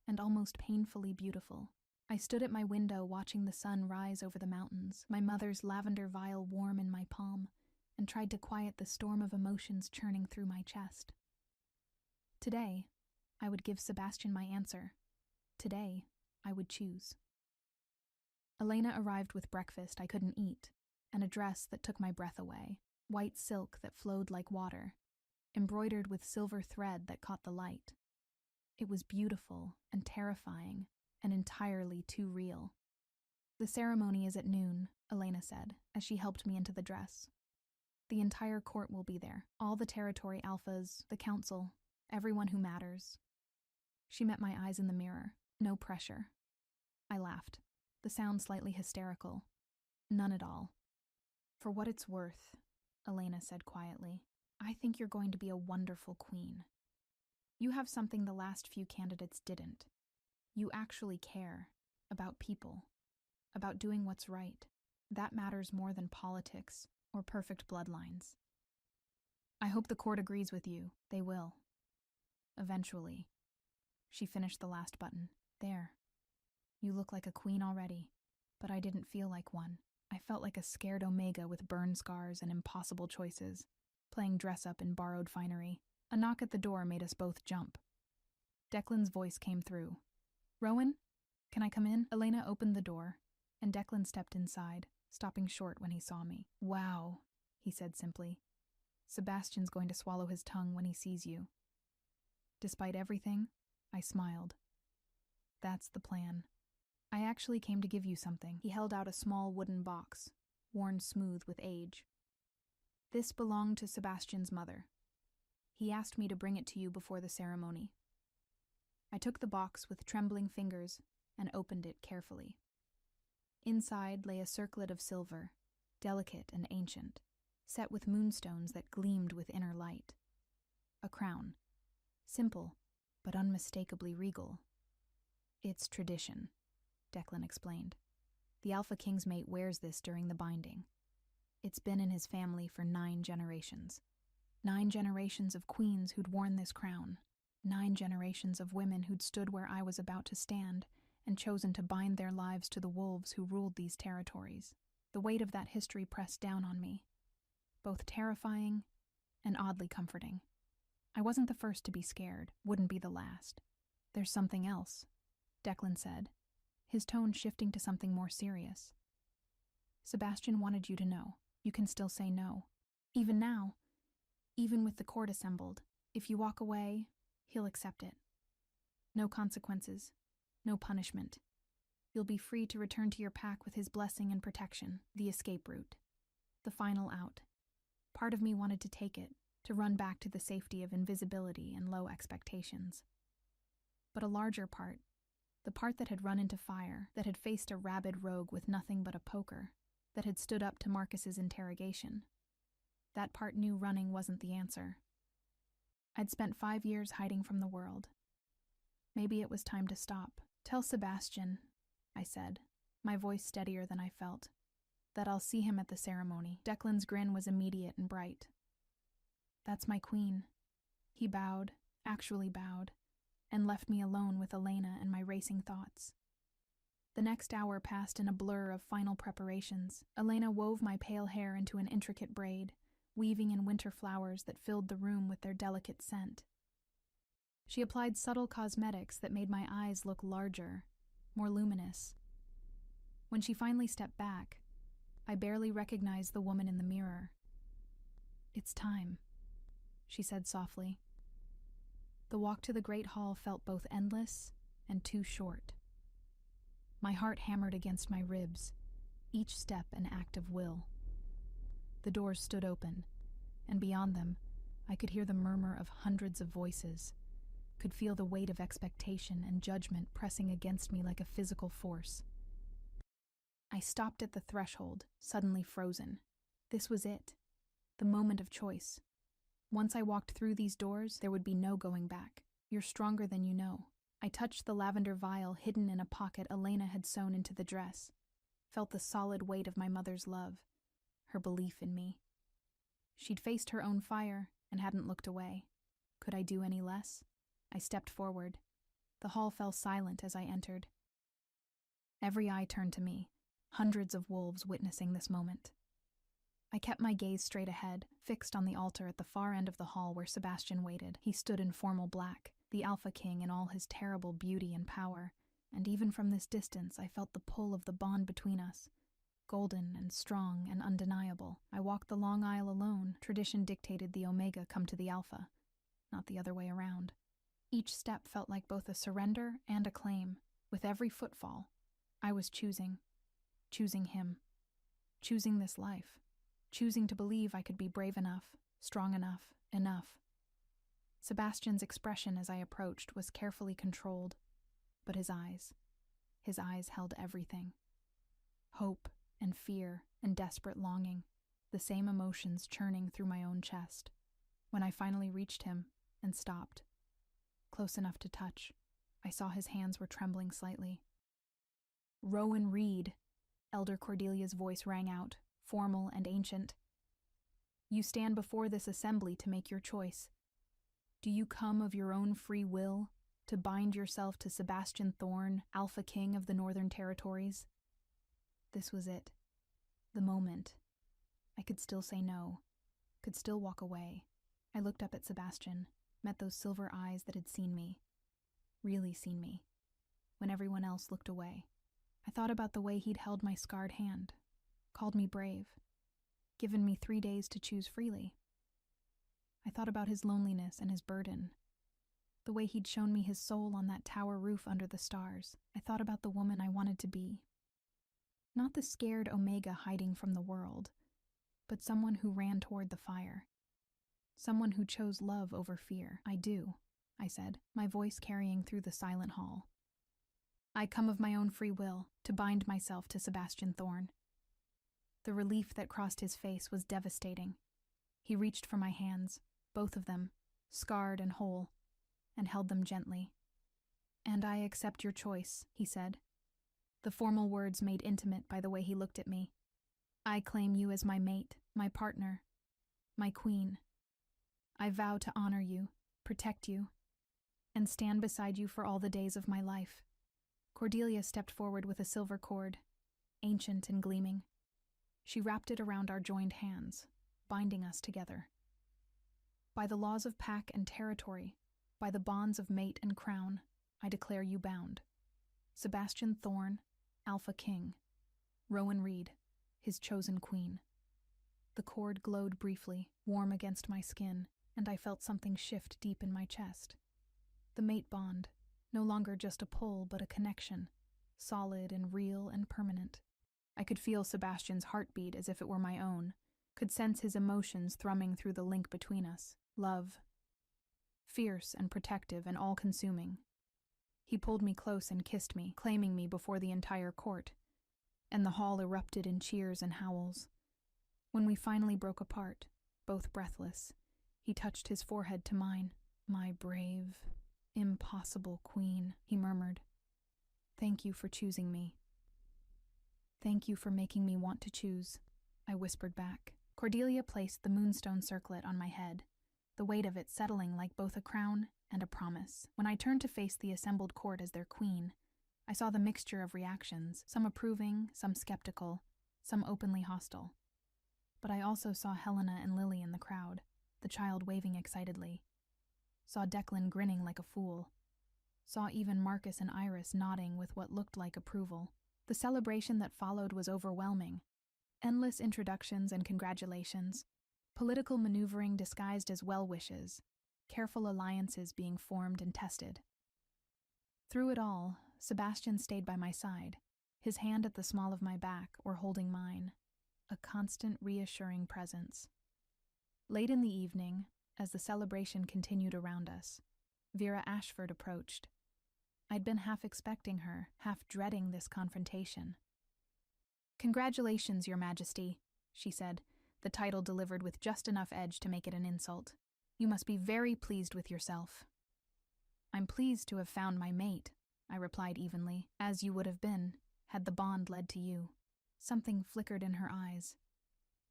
and almost painfully beautiful. I stood at my window watching the sun rise over the mountains, my mother's lavender vial warm in my palm, and tried to quiet the storm of emotions churning through my chest. Today, I would give Sebastian my answer. Today, I would choose. Elena arrived with breakfast I couldn't eat, and a dress that took my breath away, white silk that flowed like water, embroidered with silver thread that caught the light. It was beautiful and terrifying and entirely too real. The ceremony is at noon, Elena said, as she helped me into the dress. The entire court will be there, all the territory alphas, the council, everyone who matters. She met my eyes in the mirror. No pressure. I laughed, the sound slightly hysterical. None at all. For what it's worth, Elena said quietly, I think you're going to be a wonderful queen. You have something the last few candidates didn't. You actually care about people, about doing what's right. That matters more than politics or perfect bloodlines. I hope the court agrees with you. They will. Eventually. She finished the last button. There. You look like a queen already, but I didn't feel like one. I felt like a scared Omega with burn scars and impossible choices, playing dress-up in borrowed finery. A knock at the door made us both jump. Declan's voice came through. Rowan, can I come in? Elena opened the door, and Declan stepped inside, stopping short when he saw me. Wow, he said simply. Sebastian's going to swallow his tongue when he sees you. Despite everything, I smiled. That's the plan. I actually came to give you something. He held out a small wooden box, worn smooth with age. This belonged to Sebastian's mother. He asked me to bring it to you before the ceremony. I took the box with trembling fingers and opened it carefully. Inside lay a circlet of silver, delicate and ancient, set with moonstones that gleamed with inner light. A crown, simple but unmistakably regal. It's tradition, Declan explained. The Alpha King's mate wears this during the binding. It's been in his family for 9 generations. 9 generations of queens who'd worn this crown. 9 generations of women who'd stood where I was about to stand and chosen to bind their lives to the wolves who ruled these territories. The weight of that history pressed down on me, both terrifying and oddly comforting. I wasn't the first to be scared, wouldn't be the last. There's something else, Declan said, his tone shifting to something more serious. Sebastian wanted you to know. You can still say no. Even now, even with the court assembled, if you walk away, he'll accept it. No consequences, no punishment. You'll be free to return to your pack with his blessing and protection, the escape route, the final out. Part of me wanted to take it, to run back to the safety of invisibility and low expectations. But a larger part, the part that had run into fire, that had faced a rabid rogue with nothing but a poker, that had stood up to Marcus's interrogation, that part knew running wasn't the answer. I'd spent 5 years hiding from the world. Maybe it was time to stop. Tell Sebastian, I said, my voice steadier than I felt, that I'll see him at the ceremony. Declan's grin was immediate and bright. That's my queen. He bowed, actually bowed, and left me alone with Elena and my racing thoughts. The next hour passed in a blur of final preparations. Elena wove my pale hair into an intricate braid, weaving in winter flowers that filled the room with their delicate scent. She applied subtle cosmetics that made my eyes look larger, more luminous. When she finally stepped back, I barely recognized the woman in the mirror. It's time, she said softly. The walk to the great hall felt both endless and too short. My heart hammered against my ribs, each step an act of will. The doors stood open, and beyond them, I could hear the murmur of hundreds of voices, could feel the weight of expectation and judgment pressing against me like a physical force. I stopped at the threshold, suddenly frozen. This was it, the moment of choice. Once I walked through these doors, there would be no going back. You're stronger than you know. I touched the lavender vial hidden in a pocket Elena had sewn into the dress, felt the solid weight of my mother's love, her belief in me. She'd faced her own fire and hadn't looked away. Could I do any less? I stepped forward. The hall fell silent as I entered. Every eye turned to me, hundreds of wolves witnessing this moment. I kept my gaze straight ahead, fixed on the altar at the far end of the hall where Sebastian waited. He stood in formal black, the Alpha King in all his terrible beauty and power, and even from this distance I felt the pull of the bond between us, golden and strong and undeniable. I walked the long aisle alone. Tradition dictated the Omega come to the Alpha, not the other way around. Each step felt like both a surrender and a claim. With every footfall, I was choosing him, choosing this life, choosing to believe I could be brave enough, strong enough. Sebastian's expression as I approached was carefully controlled, but his eyes held everything. Hope and fear and desperate longing. the same emotions churning through my own chest. When I finally reached him and stopped, close enough to touch, I saw his hands were trembling slightly. "Rowan Reed," Elder Cordelia's voice rang out, formal and ancient. "You stand before this assembly to make your choice. Do you come of your own free will to bind yourself to Sebastian Thorne, Alpha King of the Northern Territories?" This was it. The moment. I could still say no, could still walk away. I looked up at Sebastian, met those silver eyes that had seen me, really seen me, when everyone else looked away. I thought about the way he'd held my scarred hand, called me brave, given me 3 days to choose freely. I thought about his loneliness and his burden, the way he'd shown me his soul on that tower roof under the stars. I thought about the woman I wanted to be. Not the scared Omega hiding from the world, but someone who ran toward the fire. Someone who chose love over fear. "I do," I said, my voice carrying through the silent hall. "I come of my own free will to bind myself to Sebastian Thorne." The relief that crossed his face was devastating. He reached for my hands, both of them, scarred and whole, and held them gently. "And I accept your choice," he said, the formal words made intimate by the way he looked at me. "I claim you as my mate, my partner, my queen. I vow to honor you, protect you, and stand beside you for all the days of my life." Cordelia stepped forward with a silver cord, ancient and gleaming. She wrapped it around our joined hands, binding us together. "By the laws of pack and territory, by the bonds of mate and crown, I declare you bound. Sebastian Thorne, Alpha King. Rowan Reed, his chosen queen." The cord glowed briefly, warm against my skin, and I felt something shift deep in my chest. The mate bond, no longer just a pull but a connection, solid and real and permanent. I could feel Sebastian's heartbeat as if it were my own, could sense his emotions thrumming through the link between us. Love. Fierce and protective and all-consuming. He pulled me close and kissed me, claiming me before the entire court, and the hall erupted in cheers and howls. When we finally broke apart, both breathless, he touched his forehead to mine. "My brave, impossible queen," he murmured. "Thank you for choosing me." "Thank you for making me want to choose," I whispered back. Cordelia placed the moonstone circlet on my head, the weight of it settling like both a crown and a promise. When I turned to face the assembled court as their queen, I saw the mixture of reactions, some approving, some skeptical, some openly hostile. But I also saw Helena and Lily in the crowd, the child waving excitedly. Saw Declan grinning like a fool. Saw even Marcus and Iris nodding with what looked like approval. The celebration that followed was overwhelming. Endless introductions and congratulations, political maneuvering disguised as well-wishes, careful alliances being formed and tested. Through it all, Sebastian stayed by my side, his hand at the small of my back or holding mine, a constant reassuring presence. Late in the evening, as the celebration continued around us, Vera Ashford approached. I'd been half expecting her, half dreading this confrontation. "Congratulations, Your Majesty," she said, the title delivered with just enough edge to make it an insult. "You must be very pleased with yourself." "I'm pleased to have found my mate," I replied evenly, "as you would have been, had the bond led to you." Something flickered in her eyes.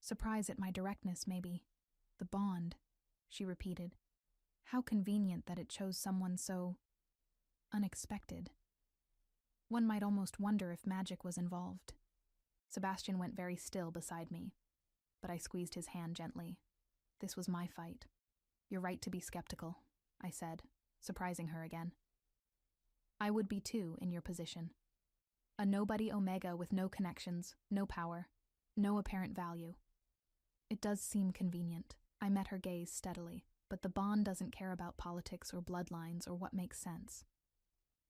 Surprise at my directness, maybe. "The bond," she repeated. How convenient that it chose someone so unexpected. One might almost wonder if magic was involved. Sebastian went very still beside me, but I squeezed his hand gently. This was my fight. "You're right to be skeptical," I said, surprising her again. "I would be too, in your position. A nobody Omega with no connections, no power, no apparent value. It does seem convenient." I met her gaze steadily, but the bond doesn't care about politics or bloodlines or what makes sense.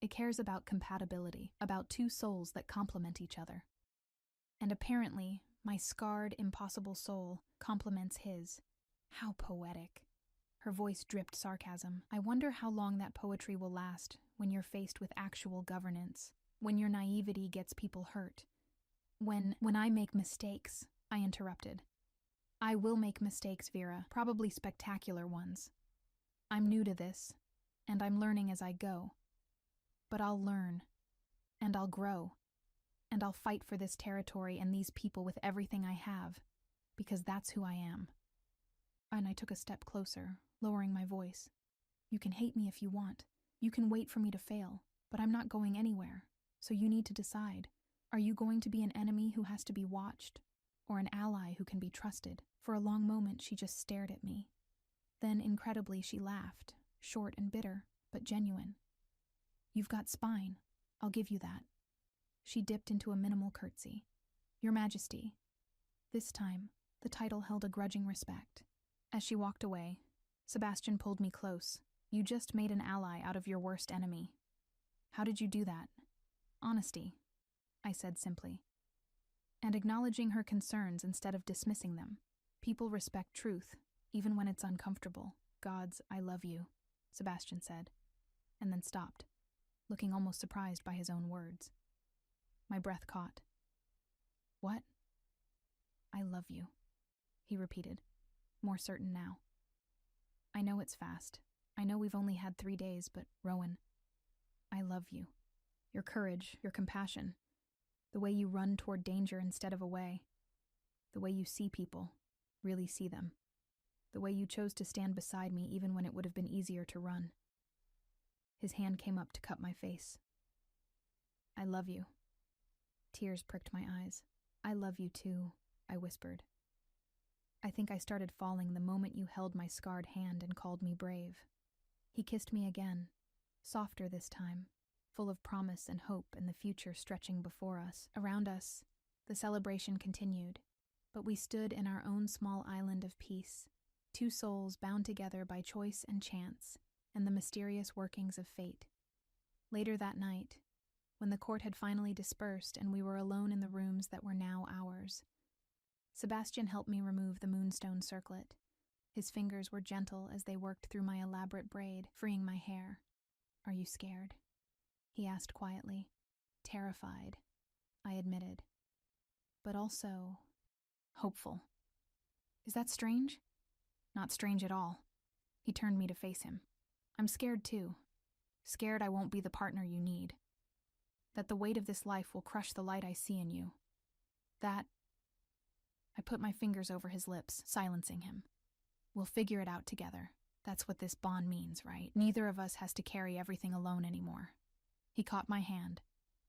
It cares about compatibility, about two souls that complement each other. And apparently, my scarred, impossible soul complements his. How poetic. Her voice dripped sarcasm. I wonder how long that poetry will last when you're faced with actual governance, when your naivety gets people hurt. When I make mistakes, I interrupted. I will make mistakes, Vera, probably spectacular ones. I'm new to this, and I'm learning as I go. But I'll learn, and I'll grow, and I'll fight for this territory and these people with everything I have, because that's who I am. And I took a step closer, lowering my voice. You can hate me if you want. You can wait for me to fail, but I'm not going anywhere. So you need to decide. Are you going to be an enemy who has to be watched, or an ally who can be trusted? For a long moment, she just stared at me. Then, incredibly, she laughed, short and bitter, but genuine. You've got spine. I'll give you that. She dipped into a minimal curtsy. Your Majesty. This time, the title held a grudging respect. As she walked away, Sebastian pulled me close. You just made an ally out of your worst enemy. How did you do that? Honesty, I said simply. And acknowledging her concerns instead of dismissing them. People respect truth, even when it's uncomfortable. Gods, I love you, Sebastian said, and then stopped, looking almost surprised by his own words. My breath caught. What? I love you, he repeated, more certain now. I know it's fast. I know we've only had 3 days, but Rowan, I love you. Your courage, your compassion, the way you run toward danger instead of away, the way you see people, really see them, the way you chose to stand beside me even when it would have been easier to run. His hand came up to cup my face. I love you. Tears pricked my eyes. I love you too, I whispered. I think I started falling the moment you held my scarred hand and called me brave. He kissed me again, softer this time, full of promise and hope and the future stretching before us. Around us, the celebration continued, but we stood in our own small island of peace, 2 souls bound together by choice and chance and the mysterious workings of fate. Later that night, when the court had finally dispersed and we were alone in the rooms that were now ours, Sebastian helped me remove the moonstone circlet. His fingers were gentle as they worked through my elaborate braid, freeing my hair. Are you scared? He asked quietly. Terrified, I admitted. But also hopeful. Is that strange? Not strange at all. He turned me to face him. I'm scared too. Scared I won't be the partner you need. That the weight of this life will crush the light I see in you. That... I put my fingers over his lips, silencing him. We'll figure it out together. That's what this bond means, right? Neither of us has to carry everything alone anymore. He caught my hand,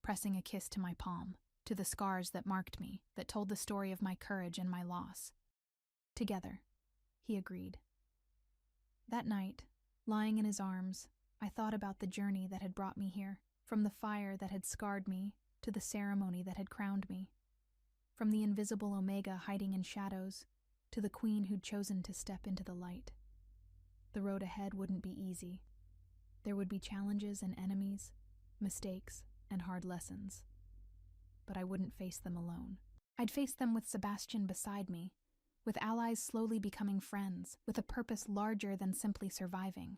pressing a kiss to my palm, to the scars that marked me, that told the story of my courage and my loss. Together, he agreed. That night, lying in his arms, I thought about the journey that had brought me here, from the fire that had scarred me to the ceremony that had crowned me, from the invisible Omega hiding in shadows to the queen who'd chosen to step into the light. The road ahead wouldn't be easy. There would be challenges and enemies, mistakes and hard lessons. But I wouldn't face them alone. I'd face them with Sebastian beside me, with allies slowly becoming friends, with a purpose larger than simply surviving.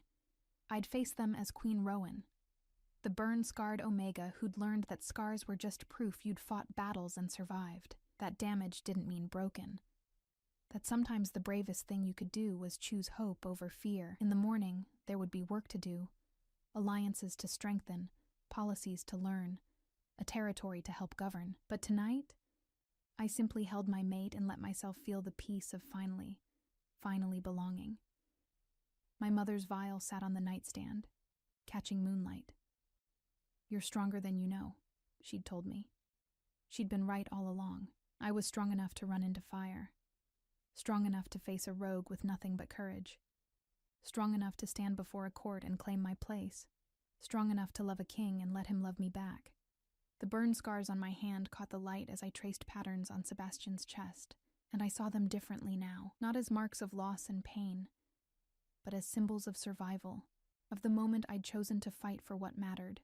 I'd face them as Queen Rowan, the burn-scarred Omega who'd learned that scars were just proof you'd fought battles and survived, that damage didn't mean broken, that sometimes the bravest thing you could do was choose hope over fear. In the morning, there would be work to do, alliances to strengthen, policies to learn, a territory to help govern. But tonight, I simply held my mate and let myself feel the peace of finally belonging. My mother's vial sat on the nightstand, catching moonlight. You're stronger than you know, she'd told me. She'd been right all along. I was strong enough to run into fire. Strong enough to face a rogue with nothing but courage. Strong enough to stand before a court and claim my place. Strong enough to love a king and let him love me back. The burn scars on my hand caught the light as I traced patterns on Sebastian's chest, and I saw them differently now, not as marks of loss and pain, but as symbols of survival, of the moment I'd chosen to fight for what mattered.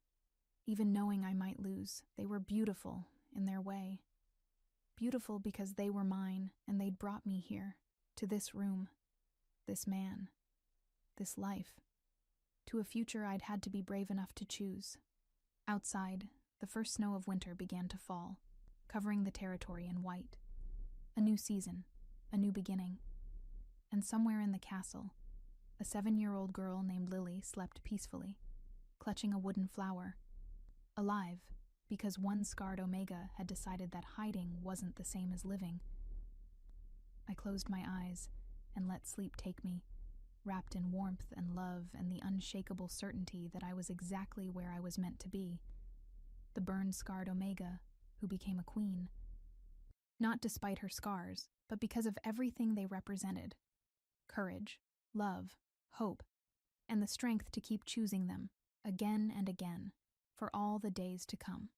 Even knowing I might lose, they were beautiful in their way. Beautiful because they were mine, and they'd brought me here, to this room, this man, this life, to a future I'd had to be brave enough to choose. Outside, the first snow of winter began to fall, covering the territory in white. A new season, a new beginning. And somewhere in the castle, a 7-year-old girl named Lily slept peacefully, clutching a wooden flower, alive because one scarred Omega had decided that hiding wasn't the same as living. I closed my eyes and let sleep take me, wrapped in warmth and love and the unshakable certainty that I was exactly where I was meant to be, the burned-scarred Omega who became a queen. Not despite her scars, but because of everything they represented: courage, love, hope, and the strength to keep choosing them, again and again, for all the days to come.